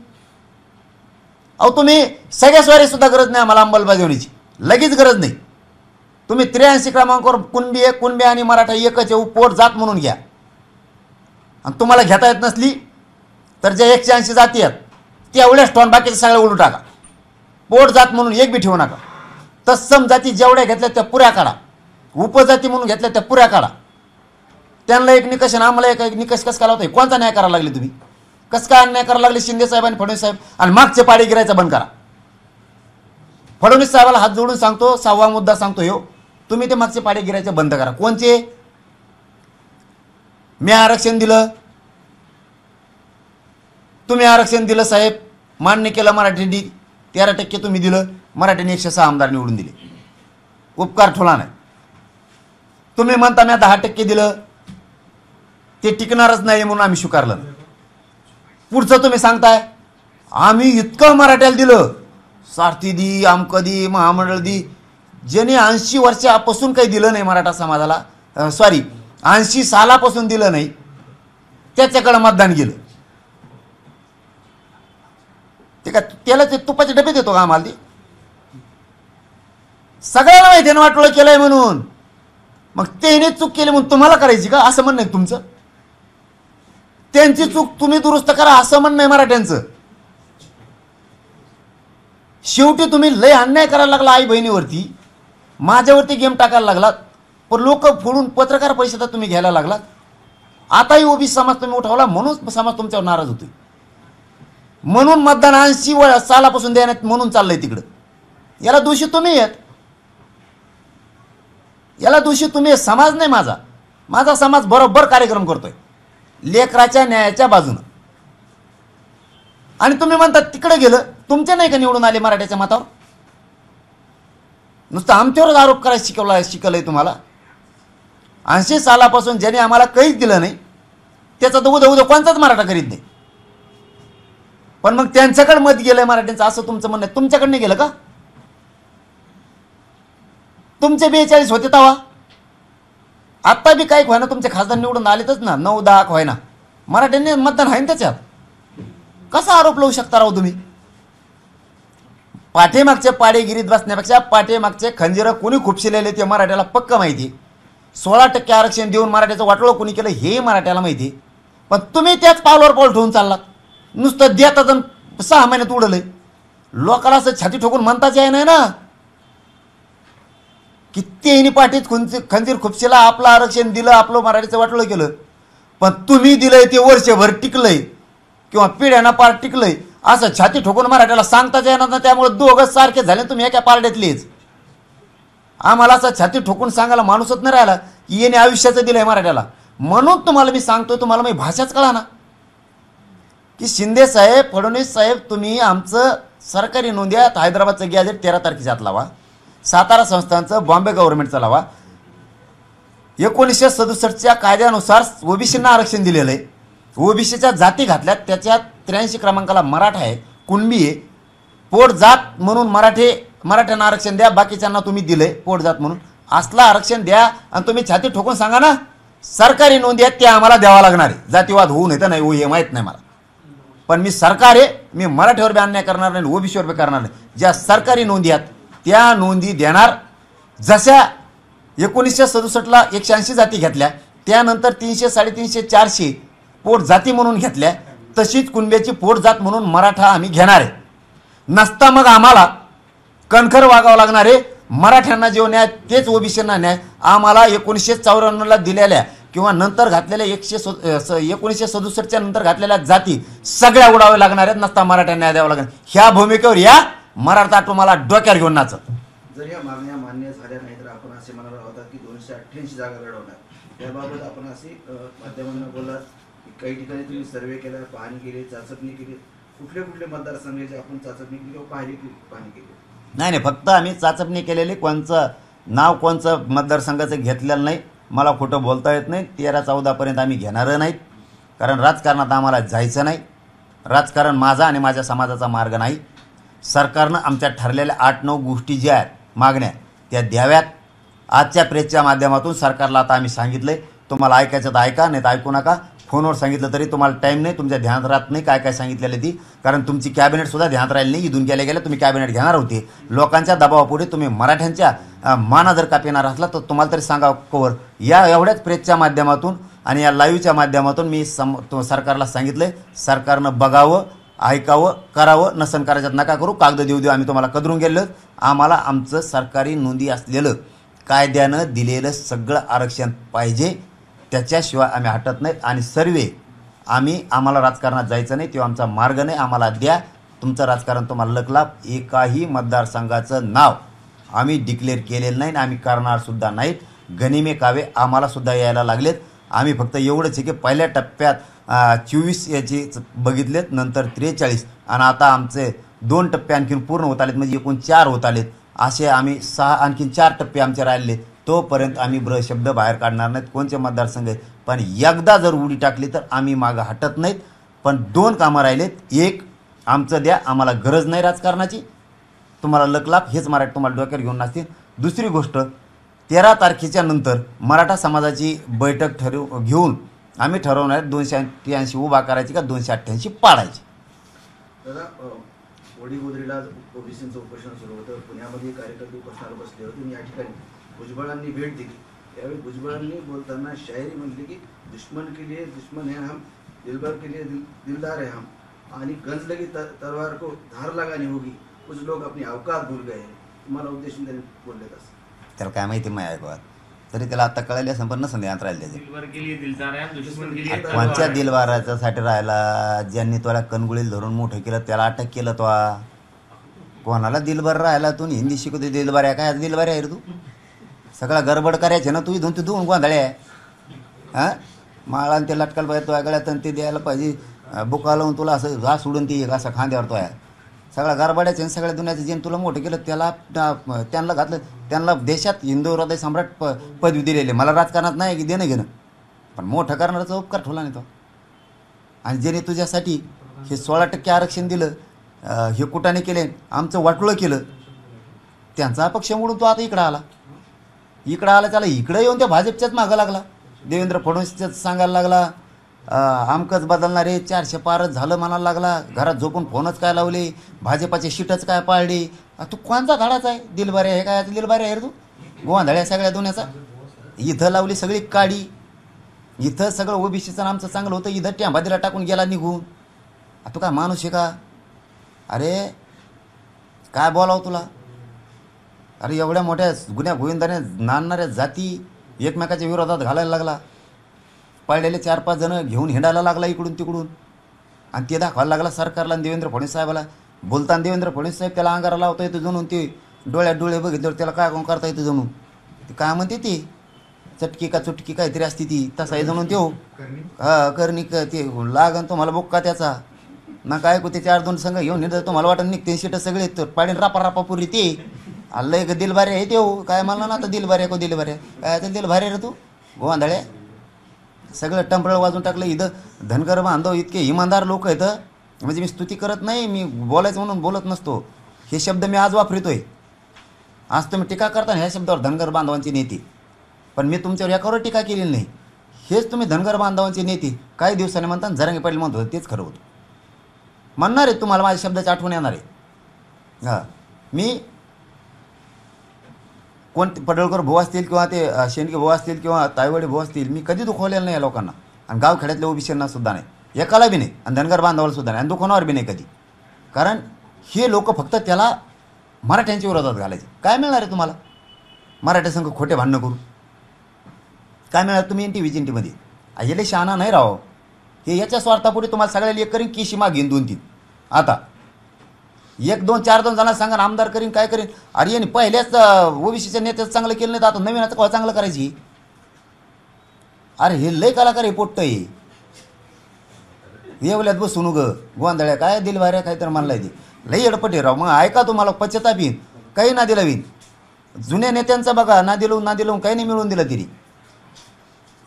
B: अहो तुम्ही सगळ्या स्वारी सुद्धा गरज नाही आम्हाला अंमलबजावणीची. लगेच गरज नाही. तुम्ही 83 क्रमांकावर कुणबी आणि मराठा एकच आहे, पोट जात म्हणून घ्या. आणि तुम्हाला घेता येत नसली तर जे 180 जाती आहेत तेवढ्याच ठेवून बाकीचे सगळ्या उलटून टाका. पोट जात म्हणून एक बी ठेवू नका. तत्सम जाती जेवढ्या घेतल्या त्या पुऱ्या काढा. उपजाती म्हणून घेतल्या त्या पुऱ्या काढा. त्यांना एक निकष आणि आम्हाला एक निकष कसं काय लावताय? कोणता न्याय करायला लागले तुम्ही? कसं काय अन्याय करायला लागले शिंदे साहेब आणि फडणवीस साहेब? आणि मागचे पाडे गिरायचं बंद करा. फडणवीस साहेबाला हात जोडून सांगतो, 6वा मुद्दा सांगतो ह्यो, तुम्ही ते मागचे पाडे गिरायचे बंद करा. कोणचे? मी आरक्षण दिलं, तुम्ही आरक्षण दिलं साहेब, मान्य केलं मराठ्यांनी. 13% तुम्ही दिलं, मराठ्यांनी 106 आमदार निवडून दिले. उपकार ठोला नाही. तुम्ही म्हणता मी 10% दिलं, ते टिकणारच नाही म्हणून आम्ही स्वीकारलं. पुढचं तुम्ही सांगताय आम्ही इतकं मराठ्याला दिलं, सारथी दी, आमकदी, महामंडळ दी. ज्याने 80 वर्षापासून काही दिलं नाही मराठा समाजाला, 80 सालापासून दिलं नाही, त्याच्याकडे मतदान गेलं. ते का त्याला ते तुपाचे डबे देतो का आम्हाला? ते सगळ्याला माहिती आहे ना वाटोळं केलंय म्हणून. मग त्याने चूक केली म्हणून तुम्हाला करायची का असं म्हणणं आहे तुमचं? त्यांची चूक तुम्ही दुरुस्त करा असं म्हणणं आहे मराठ्यांचं. शेवटी तुम्ही लय अन्याय करायला लागला आई बहिणीवरती, माझ्यावरती गेम टाकायला लागलात, पण लोक फोडून पत्रकार परिषदा तुम्ही घ्यायला लागलात. आताही ओबीसी समाज तुम्ही उठवला म्हणून समाज तुमच्यावर नाराज होतोय, म्हणून मतदान 80 सालापासून देण्यात म्हणून चाललंय तिकडं. याला दोषी तुम्ही आहेत, याला दोषी तुम्ही आहेत, समाज नाही. माझा समाज बरोबर कार्यक्रम करतोय लेकराच्या न्यायाच्या बाजूनं. आणि तुम्ही म्हणतात तिकडे गेलं, तुमचे नाही का निवडून आले मराठ्याच्या मतावर? नुसतं आमच्यावरच आरोप करायला शिकवलंय तुम्हाला. 80 सालापासून ज्याने आम्हाला काहीच दिलं नाही त्याचा तर उद्या कोणताच मराठा करीत नाही. पण मग त्यांच्याकडे मत गेलंय मराठ्यांचं असं तुमचं म्हणणं आहे. तुमच्याकडे नाही गेलं का? तुमचे 42 होते तवा, आत्ता बी काही व्हायना तुमचे खासदार निवडून आलेतच ना, 9-10 व्हायना. मराठ्यांनी मतदान आहे ना त्याच्यात. कसा आरोप लावू शकता राव तुम्ही? पाठीमागचे पाडेगिरीत बसण्यापेक्षा पाठीमागचे खंजीर कोणी खुपशिलेले ते मराठ्याला पक्क माहिती. 16% आरक्षण देऊन मराठ्याचं वाटोळं कोणी केलं हे मराठ्याला माहिती. पण तुम्ही त्याच पावलावर पाऊल ठेवून चाललात. नुसतं देतात 6 महिन्यात उडलंय. लोकाला असं छाती ठोकून म्हणताच याय नाही ना. किती पाठीत खंजीर खुपशीला आपलं आरक्षण दिलं, आपलं मराठीचं वाटोळं केलं. पण तुम्ही दिलंय ते वर्षभर टिकलंय किंवा पिढ्यांना पार टिकलंय असं छाती ठोकून मराठ्याला सांगताच येणार ना. त्यामुळे दोघं सारखे झाले, तुम्ही एका पारड्यातलेच. आम्हाला असं छाती ठोकून सांगायला माणूसच नाही राहिला की येणे आयुष्याचं दिलंय मराठ्याला. म्हणून तुम्हाला मी सांगतोय, तुम्हाला मी भाषाच कळा ना की शिंदे साहेब, फडणवीस साहेब, तुम्ही आमचं सरकारी नोंदयात हैदराबादचं गॅजेट 13 तारखेच्या आत लावा, सातारा संस्थांचं बॉम्बे गव्हर्नमेंटचं लावा. 1967च्या कायद्यानुसार ओबीसींना आरक्षण दिलेलं आहे. ओबीसीच्या जाती घातल्यात, त्याच्यात 83 क्रमांकाला मराठा आहे, कुणबी आहे. पोट जात म्हणून मराठ्यांना आरक्षण द्या, बाकीच्यांना तुम्ही दिलंय पोट जात म्हणून. असलं आरक्षण द्या आणि तुम्ही छाती ठोकून सांगा ना सरकारी नोंदी आहेत त्या आम्हाला द्यावा लागणार आहे. जातीवाद होऊ नये तर नाही होऊ हे माहीत नाही मला, पण मी सरकार आहे, मी मराठीवर बी अन्याय करणार नाही, ओबीसीवर बी करणार नाही. ज्या सरकारी नोंदी आहेत त्या नोंदी देणार. जशा 1967ला 180 जाती घेतल्या, त्यानंतर 300, 350, 400 पोट जाती म्हणून घेतल्या, तशीच कुणब्याची पोट जात म्हणून मराठा आम्ही घेणार आहे. नसता मग आम्हाला कणखर वागावं लागणार आहे. मराठ्यांना जो न्याय तेच ओबीसींना न्याय. आम्हाला 1954ला दिलेल्या किंवा नंतर घातलेल्या 1967च्या नंतर घातलेल्या जाती सगळ्या उडाव्या लागणार आहेत. नसता मराठ्यांना न्याय द्यावा लागणार. ह्या भूमिकेवर या मराठा तुम्हाला डोक्यावर घेऊन नाचत.
C: जर या मागण्या मान्य झाल्या नाही तर आपण असे म्हणाला होता की 288 जागा लढवणार. त्याबाबत आपण असे माध्यमांना बोललात की काही ठिकाणी तुम्ही सर्वे केला, पाहणी केली, चाचपणी केली. कुठले मतदारसंघाची आपण चाचपणी केली किंवा पाहणी केली?
B: नाही, फक्त आम्ही चाचपणी केलेली. कोणचं नाव कोणचं मतदारसंघाचं घेतलेलं नाही. मला खोटं बोलता येत नाही. 13-14पर्यंत आम्ही घेणार नाहीत, कारण राजकारणात आम्हाला जायचं नाही. राजकारण माझा आणि माझ्या समाजाचा मार्ग नाही. सरकारनं आमच्या ठरलेल्या 8-9 गोष्टी ज्या आहेत मागण्या त्या द्याव्यात. आजच्या प्रेसच्या माध्यमातून सरकारला आता आम्ही सांगितलंय, तुम्हाला ऐकायचं तर ऐका, नाही तर ऐकू नका. फोनवर सांगितलं तरी तुम्हाला टाईम नाही, तुमच्या ध्यानात राहत नाही काय काय सांगितलेलं ती. कारण तुमची कॅबिनेटसुद्धा ध्यानात राहिली नाही. इथून गेल्या तुम्ही कॅबिनेट घेणार होते. लोकांच्या दबावापुढे तुम्ही मराठ्यांच्या माना जर कापिणार असला तर तुम्हाला तरी सांगावं कवर. या एवढ्याच प्रेसच्या माध्यमातून आणि या लाईव्हच्या माध्यमातून मी सरकारला सांगितलंय, सरकारनं बघावं, ऐकावं, करावं. नसन करायच्यात नका करू. कागद देऊ आम्ही तुम्हाला कदरून गेलं. आम्हाला आमचं सरकारी नोंदी असलेलं कायद्यानं दिलेलं सगळं आरक्षण पाहिजे. त्याच्याशिवाय आम्ही हटत नाहीत. आणि सर्वे आम्हाला राजकारणात जायचं नाही, तो आमचा मार्ग नाही. आम्हाला द्या तुमचं राजकारण, तुम्हाला लकलाप. एकाही मतदारसंघाचं नाव आम्ही डिक्लेअर केलेलं नाही आणि आम्ही करणारसुद्धा नाहीत. गनिमे कावे आम्हालासुद्धा यायला लागलेत. आम्ही फक्त एवढंच आहे की पहिल्या टप्प्यात 24 याची बघितलेत, नंतर 43 आणि आता आमचे 2 टप्पे आणखीन पूर्ण होत आलेत, म्हणजे एकूण 4 होत आलेत. असे आम्ही 6 आणखीन 4 टप्पे आमचे राहिले. तोपर्यंत आम्ही शब्द बाहेर काढणार नाहीत कोणते मतदारसंघ आहेत. पण एकदा जर उडी टाकली तर आम्ही मागं हटत नाहीत. पण 2 कामं राहिलेत. एक आमचं द्या, आम्हाला गरज नाही राजकारणाची, तुम्हाला लकलाप हेच मराठी तुम्हाला डोक्यावर घेऊन नसतील. दुसरी गोष्ट, 13 तारखेच्या नंतर मराठा समाजाची बैठक घेऊन आम्ही ठरवणार 283 उभा करायची का 288 पाडायची.
C: दादा, वडीगोद्रीला ओबीसीचं उपोषण सुरू होतं. पुण्यामध्ये कार्यकर्ते उपोषणाला बसले होते. या ठिकाणी भुजबळांनी भेट दिली. त्यावेळी भुजबळांनी बोलताना शायरी म्हटली की दुश्मन के लिए दुश्मन है हम, दिलबर के लिए दिलदार है हम, आणि गंज लगी तलवार को धार लगानी होगी.
D: कुछ लोग अपनी औकात भूल गए हैं, तुम्हाला उद्देशून त्यांनी बोलले तसं.
B: त्याला काय माहिती माय ऐकवा तरी त्याला आता कळायला असं पण नसं ध्यानात राहिलं त्याचे.
A: दिलबर केली दिलदार आहे दुश्मन केली
D: आणि
B: कोणत्या दिलबाराच्यासाठी राहिला? ज्यांनी तुला कणगुळीला धरून मोठं केलं त्याला अटक केलं तो. कोणाला दिलबर राहिला? तू हिंदी शिकवते दिलबार आहे काय? दिलबार आहे रे तू? सगळा गडबड करायचे ना तू. इथून तू गोंधळे आहे. हां माळा आणि ते लटकायला पाहिजे तो गळ्यात आणि ते द्यायला पाहिजे बुका लावून तुला असं घा सोडून ती असा खांद्यावर तो आहे. सगळा गरबाड्याचे आणि सगळ्या दुनियाचं जे तुला मोठं केलं त्याला त्यांना घातलं. त्यांना देशात हिंदू हृदय सम्राट पदवी दिलेली. मला राजकारणात नाही की देणं घेणं, पण मोठं करणाराचा उपकार ठेवला नाही तो. आणि ज्याने तुझ्यासाठी हे 16% आरक्षण दिलं, हे कुठाने केले, आमचं वाटोळं केलं, त्यांचा अपक्ष मोडून तो आता इकडं आला. त्याला इकडं येऊन त्या भाजपच्याच मागं लागला. देवेंद्र फडणवीसच्याच सांगायला लागला. आमकंच बदलणारे 400 पारच झालं म्हणायला लागला. घरात झोपून फोनच काय लावले, भाजपाचे शीटच काय पाळली. तू कोणचा धाडाचा आहे? दिलबारे आहे काय? दिलबारे आहे रे तू? गोंधळ्या सगळ्या दुनियाचा. इथं लावली सगळी काडी. इथं सगळं ओबीसीचं आमचं चांगलं होतं, इथं टॅम्बादीला टाकून गेला निघून. तू काय माणूस आहे का? अरे काय बोलावं तुला? अरे एवढ्या मोठ्या गुन्ह्या गोविंदाने नांदणाऱ्या जाती एकमेकाच्या विरोधात घालायला लागला. पळलेले 4-5 जण घेऊन हिंडायला लागला इकडून तिकडून. आणि ते दाखवायला लागला सरकारला आणि देवेंद्र फडणवीस साहेबाला. बोलताना देवेंद्र फडणवीस साहेब त्याला अंगारा लावता येतं जणून. ते डोळ्यात डोळे बघितल्यावर त्याला काय कोण करता येतं जणून. ते काय म्हणते ती चटकी का चुटकी काहीतरी असते ती तसा आहे जणून त्यो. करणी ते लागन तुम्हाला बुक्का त्याचा ना काय को ते 4-2 संघ घेऊन हिंडत तुम्हाला वाटत निघते शीट सगळे पाडीन रापा पुरी ते आलं एक दिलबारे आहे ते. काय म्हणलं ना आता दिलबारे को दिलबारे काय तर दिलबारे रे तू गोंधळे. सगळं टंपळ वाजून टाकलं. इथं धनगर बांधव इतके इमानदार लोक आहेत. म्हणजे मी स्तुती करत नाही, मी बोलायचं म्हणून बोलत नसतो. हे शब्द मी आज वापरतोय. आज तुम्ही टीका करता ह्या शब्दावर धनगर बांधवांची नेते, पण मी तुमच्यावर एकावर टीका केलेली नाही. हेच तुम्ही धनगर बांधवांचे नेते काही दिवसांनी म्हणता जरांगे पाटील म्हणत होतं तेच खरं होतं. म्हणणार आहे तुम्हाला माझ्या शब्दाची आठवण येणार आहे. हां मी कोणते पडळकर भाऊ असतील किंवा ते शेंडके भाऊ असतील किंवा तायवडे भाऊ असतील, मी कधी दुखवलेलं नाही या लोकांना. आणि गावखेड्यातल्या ओबीसींना सुद्धा नाही, एकाला बी नाही, आणि धनगर बांधवाला सुद्धा नाही, आणि दुखवणार बी नाही कधी. कारण हे लोक फक्त त्याला मराठ्यांच्या विरोधात घालायचे. काय मिळणार आहे तुम्हाला? मराठा संघ खोटे भांडणं करू काय मिळणार? तुम्ही NTV याले शहाणा नाही राहो. हे याच्या स्वार्थापुढे तुम्हाला सगळ्याला एक करीन की शिमा घेईन 2-3. आता 1-2-4-2 जणांना सांगा आमदार करीन काय करीन. अरे यांनी पहिल्याच ओबीसीच्या नेत्याचं चांगलं केलं नाही तर आता नवीनाचं कवा चांगलं करायची? अरे हे लय कलाकार हे पोट्ट आहे. येवल्यात बसून ग गोंधळ्या काय दिलवाऱ्या काय तर म्हणलाय ते लई अडपटे राव. मग ऐका तुम्हाला पश्चाताप येईन. काही ना दिलं विन जुन्या नेत्यांचा बघा ना दिलं काही नाही मिळून दिलं तिने.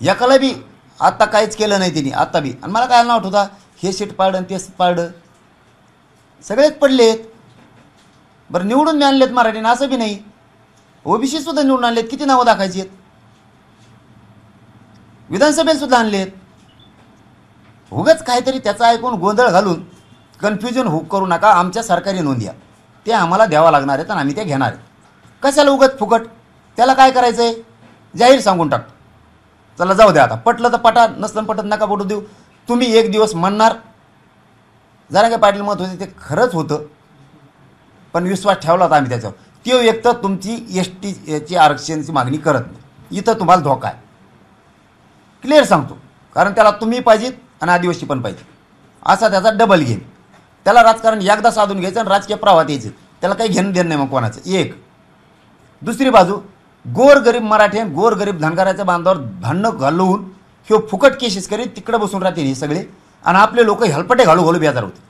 B: एकाला बी आत्ता काहीच केलं नाही तिने आत्ता बी. आणि मला काय नाव होता हे सीट पाडं ते पाडं सगळेच पडलेत. बरं निवडून मी आणलेत मराठीने असं बी नाही. ओबीसी सुद्धा निवडून आणलेत. किती नावं दाखायची आहेत? विधानसभेत सुद्धा आणलेत. उगाच काहीतरी त्याचा ऐकून गोंधळ घालून कन्फ्युजन करू नका. आमच्या सरकारी नोंद्या ते आम्हाला द्यावा लागणार आहेत आणि आम्ही त्या घेणार आहेत. कशाला उगाच फुकट? त्याला काय करायचं आहे जाहीर सांगून टाकतो. चला जाऊ द्या आता. पटलं तर पटा, नसलं पटत नका पटू देऊ. तुम्ही एक दिवस म्हणणार जरांगे पाटील मत होते ते खरंच होतं, पण विश्वास ठेवला होता आम्ही त्याच्यावर. तो एक तर तुमची STची आरक्षणाची मागणी करत नाही. इथं तुम्हाला धोका आहे क्लिअर सांगतो. कारण त्याला तुम्ही पाहिजेत आणि आदिवासी पण पाहिजे असा त्याचा डबल गेम. त्याला राजकारण एकदा साधून घ्यायचं आणि राजकीय प्रवाहात यायचं. त्याला काही घेणं देणं नाही मग कोणाचं. एक दुसरी बाजू गोरगरीब मराठी आणि गोरगरीब धनगराच्या बांधावर भांडणं घालवून ह्यो फुकट केसेस करीत तिकडे बसून राहते हे सगळे. आणि आपले लोक हेलपटे घालू बेजार होते.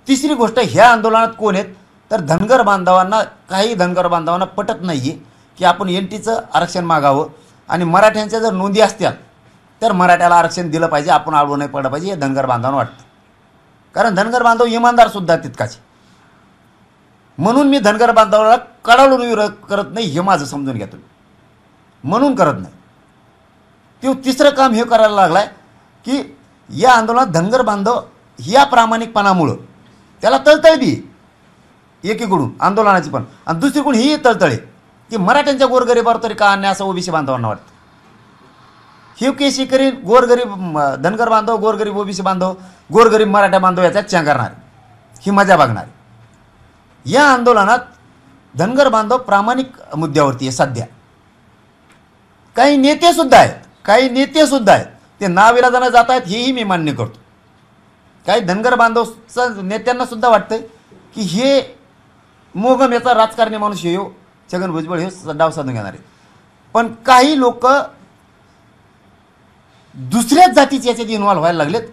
B: तिसरी गोष्ट ह्या आंदोलनात कोण आहेत तर धनगर बांधवांना. काही धनगर बांधवांना पटत नाही आहे की आपण NTचं आरक्षण मागावं आणि मराठ्यांच्या जर नोंदी असत्या तर मराठ्याला आरक्षण दिलं पाहिजे, आपण आडवं नाही पडलं पाहिजे हे धनगर बांधवांना वाटतं. कारण धनगर बांधव इमानदारसुद्धा तितकाचे. म्हणून मी धनगर बांधवाला कडाळून विरोध करत नाही हे माझं समजून घ्या तुम्ही. म्हणून करत नाही. ते तिसरं काम हे करायला लागलाय की या आंदोलनात धनगर बांधव या प्रामाणिकपणामुळं त्याला तळतळ बी एकीकडून आंदोलनाची पण, आणि दुसरीकडून ही तळतळे की मराठ्यांच्या गोरगरीबावर तरी का अन्याय असं ओबीसी बांधवांना वाटतं. हे केसी करीन गोरगरीब धनगर बांधव, गोरगरीब ओबीसी बांधव, गोरगरीब मराठा बांधव याच्यात च्या करणार ही मजा बघणार. या आंदोलनात धनगर बांधव प्रामाणिक मुद्द्यावरती आहे सध्या. काही नेते सुद्धा आहेत ते नाविलाजाने जात आहेत, हेही मी मान्य करतो. काही धनगर बांधव नेत्यांना सुद्धा वाटतंय की हे मोगम याचा राजकारणी माणूस येऊ छगन भुजबळ हे डाव साधून घेणार आहे. पण काही लोक दुसऱ्याच जातीचे याच्यात इन्व्हॉल्व्ह व्हायला लागलेत.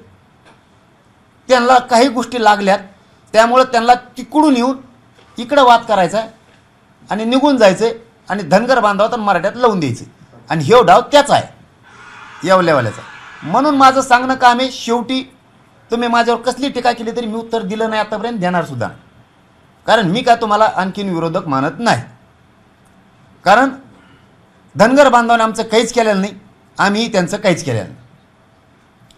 B: त्यांना काही गोष्टी लागल्यात, त्यामुळं त्यांना तिकडून येऊन इकडं वाद करायचा आहे आणि निघून जायचं आणि धनगर बांधवात आणि मराठ्यात लावून द्यायचं. आणि हे डाव त्याचा आहे, येवल्यावाल्याचा. म्हणून माझं सांगणं काम आहे, शेवटी तुम्ही माझ्यावर कसली टीका केली तरी मी उत्तर दिलं नाही आतापर्यंत, देणार सुद्धा नाही. कारण मी काय तुम्हाला आणखीन विरोधक मानत नाही. कारण धनगर बांधवाने आमचं काहीच केलेलं नाही, आम्ही त्यांचं काहीच केलेलं नाही.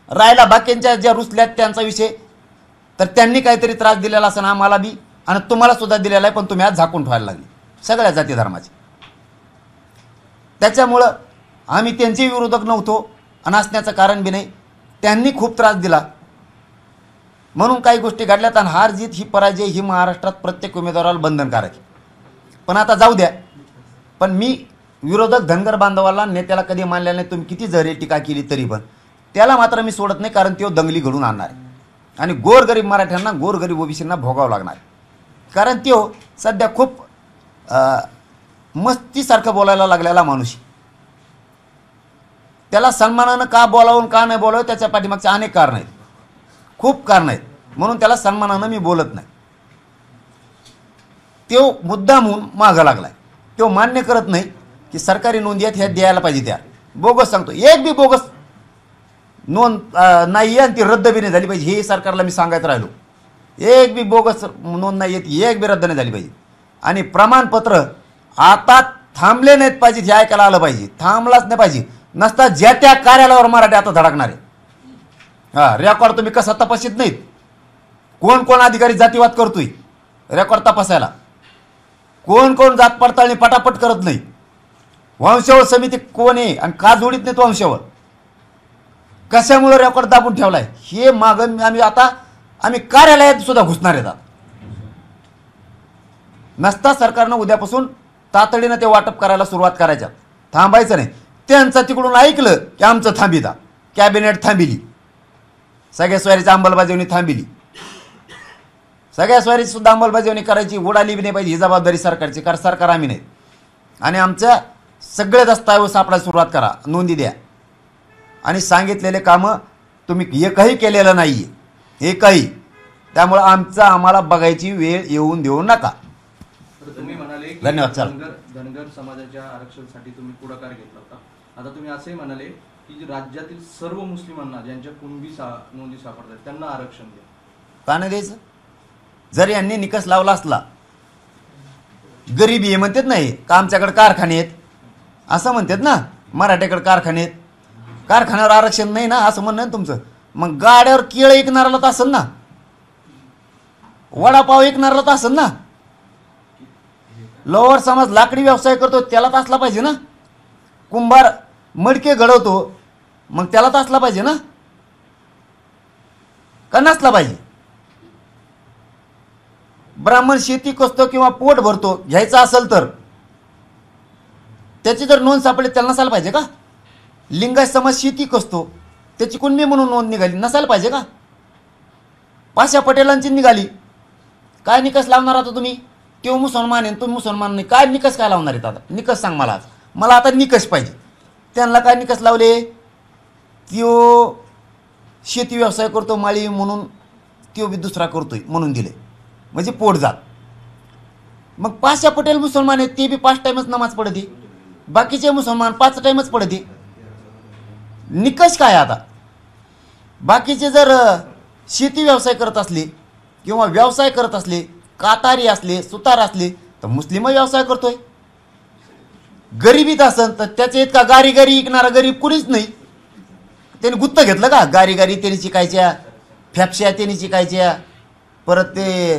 B: राहिला बाकींच्या ज्या रुसल्यात त्यांचा विषय, तर त्यांनी काहीतरी त्रास दिलेला असं आम्हाला बी आणि तुम्हाला सुद्धा दिलेला आहे, पण तुम्ही आज झाकून ठेवायला लागले सगळ्या जाती धर्माचे. त्याच्यामुळं आम्ही त्यांचे विरोधक नव्हतो आणि असण्याचं कारण बी नाही. त्यांनी खूप त्रास दिला म्हणून काही गोष्टी घडल्यात. आणि हार जीत ही पराजय ही महाराष्ट्रात प्रत्येक उमेदवाराला बंधनकारक आहे. पण आता जाऊ द्या. पण मी विरोधक धनगर बांधवाला नेत्याला कधी मानलेलं नाही. तुम्ही किती जरी टीका केली तरी पण त्याला मात्र मी सोडत नाही, कारण तो दंगली घडून आणणार आहे आणि गोरगरीब मराठ्यांना गोरगरीब ओबीसींना भोगावं लागणार आहे. कारण तो सध्या खूप मस्तीसारखं बोलायला लागलेला माणूस. त्याला सन्मानानं का बोलावून का नाही बोलावं त्याच्या पाठीमागचे अनेक कारण आहेत, खूप कारण आहेत. म्हणून त्याला सन्मानानं मी बोलत नाही. तो मुद्दा म्हणून मागं लागलाय. तो मान्य करत नाही की सरकारी नोंदी आहेत ह्या द्यायला पाहिजे. त्या बोगस सांगतो, एक बी बोगस नोंद नाही आहे आणि ती रद्द बी नाही झाली पाहिजे. हे सरकारला मी सांगत राहिलो. एक बी बोगस नोंद नाही येत, एक बी रद्द नाही झाली पाहिजे. आणि प्रमाणपत्र आता थांबले नाहीत पाहिजेत, हे ऐकायला आलं पाहिजे. थांबलाच नाही पाहिजे. नसता ज्या त्या कार्यालयावर मराठी आता धडकणार आहे. हां, रेकॉर्ड तुम्ही कसं तपासित नाहीत. कोण कोण अधिकारी जातीवाद करतोय रेकॉर्ड तपासायला. कोण कोण जात पडताळणी पटापट करत नाही. वंशावळ समिती कोण आहे आणि का जोडीत नाहीत वंशावळ, कशामुळे रेकॉर्ड दाबून ठेवलाय, हे मागं आम्ही कार्यालयात सुद्धा घुसणार आहेत. नसता सरकारनं उद्यापासून तातडीनं ते वाटप करायला सुरुवात करायच्यात, थांबायचं नाही. त्यांचं तिकडून ऐकलं की आमचं थांबिता, कॅबिनेट थांबिली, सगळ्या स्वारीची अंमलबजावणी थांबिली. सगळ्या स्वारीची सुद्धा अंमलबजावणी करायची, उडाली बी नाही पाहिजे ही जबाबदारी सरकारची, कारण सरकार आम्ही नाही. आणि आमच्या सगळे दस्तऐवज सापडायला सुरुवात करा, नोंदी द्या. आणि सांगितलेले कामं तुम्ही एकही केलेलं नाही आहे, एकही. त्यामुळं आम्हाला बघायची वेळ येऊन देऊ नका.
E: तुम्ही म्हणाले की
B: धन्यवाद. चल,
E: धनगर समाजाच्या आरक्षणासाठी तुम्ही पुढाकार घेतला होता. आता तुम्ही असेही म्हणाले की राज्यातील सर्व मुस्लिमांना ज्यांच्या कुणबी नोंदी सापडतात त्यांना आरक्षण द्या.
B: का नाही द्यायचं? जर यांनी निकष लावला असला, गरिबी आहे म्हणतात नाही का, आमच्याकडे कारखाने आहेत असं म्हणतात ना, मराठ्याकडे कारखाने आहेत, कारखान्यावर आरक्षण नाही ना असं म्हणणं तुमचं. मग गाड्यावर केळं विकणाराला तर असेल ना, वडापाव विकणाराला तर असेल ना, लोअर समाज लाकडी व्यवसाय करतो त्याला तर असला पाहिजे ना, कुंभार मडके घडवतो मग त्याला तर असला पाहिजे ना, का नसला पाहिजे? ब्राह्मण शेती कसतो किंवा पोट भरतो घ्यायचा असेल तर त्याची जर नोंद सापडली त्याला नसायला पाहिजे का? लिंगायत समाज शेती कसतो त्याची कुणबी म्हणून नोंद निघाली, नसायला पाहिजे का? पाशा पटेलांची निघाली, काय निकष लावणार आता तुम्ही? तो मुसलमान आहे तुम्ही मुसलमान नाही, काय निकष काय लावणार आहेत आता? निकष सांग मला आज. मला आता निकष पाहिजे. त्यांना काय निकष लावले? त्यो शेती व्यवसाय करतो माळी म्हणून त्यो बी दुसरा करतोय म्हणून दिले, म्हणजे पोट जात. मग पाशा पटेल मुसलमान आहेत ते बी 5 टाइमच नमाज पडते, बाकीचे मुसलमान 5 टाइमच पडते. निकष काय आता? बाकीचे जर शेती व्यवसाय करत असले किंवा व्यवसाय करत असले, कातारी असले सुतार असले तर मुस्लिम व्यवसाय करतोय. गरिबीत असन तर त्याचे इतका गारी गारी विकणारा गरीब कुणीच नाही. त्यांनी गुत्त घेतलं का? गारी गारी त्यांनी शिकायच्या, फॅप्स्या त्यांनी शिकायच्या, परत ते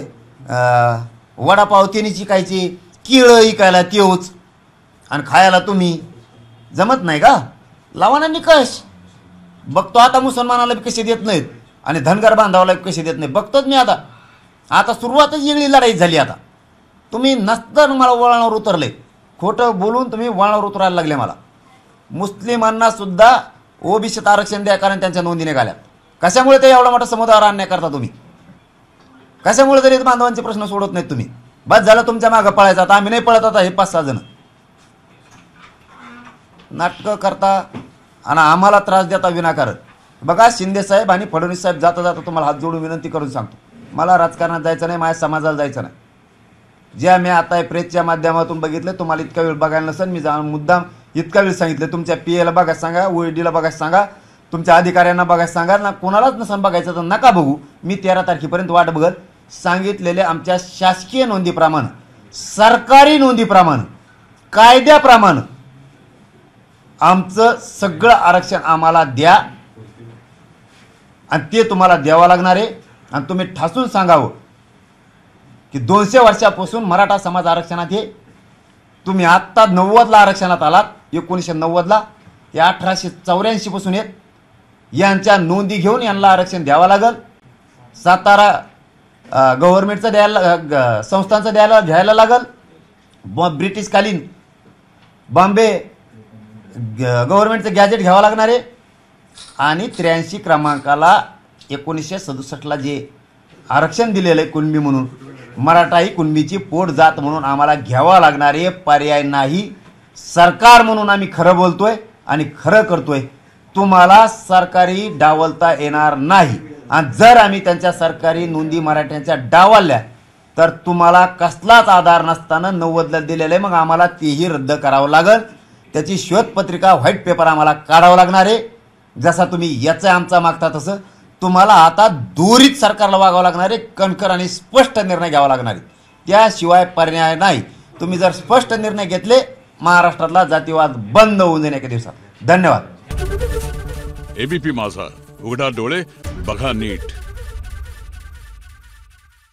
B: वडापाव त्यांनी शिकायचे, केळं विकायला तेवच आणि खायला तुम्ही. जमत नाही का? लावा ना निकष. बघतो आता मुसलमानाला बी कसे देत नाहीत आणि धनगर बांधवाला बी कसे देत नाही बघतोच मी. आता सुरुवातच वेगळी लढाई झाली. आता तुम्ही नसताना मला वळणावर उतरले, खोटं बोलून तुम्ही वळणावर उतरायला लागले मला. मुस्लिमांना सुद्धा ओबीसीत आरक्षण द्या कारण त्यांच्या नोंदी निघाल्यात. कशामुळे ते एवढा मोठा समुदायावर अन्याय करता तुम्ही? कशामुळे दलित बांधवांचे प्रश्न सोडत नाहीत तुम्ही? बस झालं तुमच्या मागं पळायचं, आता आम्ही नाही पळत. आता हे 5-6 जण नाटकं करता आणि आम्हाला त्रास देता विनाकारण. बघा, शिंदे साहेब आणि फडणवीस साहेब जाता जाता तुम्हाला हात जोडून विनंती करून सांगतो, मला राजकारणात जायचं नाही, माझ्या समाजाला जायचं नाही. ज्या मी आता प्रेसच्या माध्यमातून बघितलं, तुम्हाला इतका वेळ बघायला नसेल, मी जाऊन मुद्दाम इतका वेळ सांगितलं. तुमच्या PAला बघायला सांगा, OEDला बघायला सांगा, तुमच्या अधिकाऱ्यांना बघायला सांगा ना. कोणालाच नसेल बघायचं तर नका बघू. मी 13 तारखेपर्यंत वाट बघत. सांगितलेले आमच्या शासकीय नोंदीप्रमाणे, सरकारी नोंदीप्रमाणे, कायद्याप्रमाणे आमचं सगळं आरक्षण आम्हाला द्या आणि ते तुम्हाला द्यावं लागणार आहे. आणि तुम्ही ठासून सांगावं की 200 वर्षापासून मराठा समाज आरक्षणात आहे. तुम्ही आत्ता 90ला आरक्षणात आलात, 1990ला. ते 1884 पासून आहेत. यांच्या नोंदी घेऊन यांना आरक्षण द्यावं लागल. सातारा गव्हर्नमेंटचं द्यायला, संस्थांचं घ्यायला लागल. ब्रिटिशकालीन बॉम्बे गव्हर्नमेंटचं गॅजेट घ्यावं लागणार आहे. आणि 83 क्रमांकाला 1967ला जे आरक्षण दिलेलं आहे कुणबी म्हणून, मराठा ही कुणबीची पोट जात म्हणून आम्हाला घ्यावं लागणार आहे. पर्याय नाही. सरकार म्हणून आम्ही खरं बोलतोय आणि खरं करतोय. तुम्हाला सरकारी डावलता येणार नाही. आणि जर आम्ही त्यांच्या सरकारी नोंदी मराठ्यांच्या डावलल्या तर तुम्हाला कसलाच आधार नसताना 90ला दिलेलं आहे. मग आम्हाला तेही रद्द करावं लागेल. त्याची श्वेतपत्रिका, व्हाईट पेपर आम्हाला काढावं लागणार आहे. जसा तुम्ही याचा आमचा मागता तसं तुम्हाला आता दोरीत सरकारला वागावं लागणार आहे. कणखर आणि स्पष्ट निर्णय घ्यावा लागणार आहे. त्याशिवाय पर्याय नाही. तुम्ही जर स्पष्ट निर्णय घेतले, महाराष्ट्रातला जातीवाद बंद होऊन जाईल एका दिवसात. धन्यवाद.
F: ABP माझा, उघडा डोळे बघा नीट.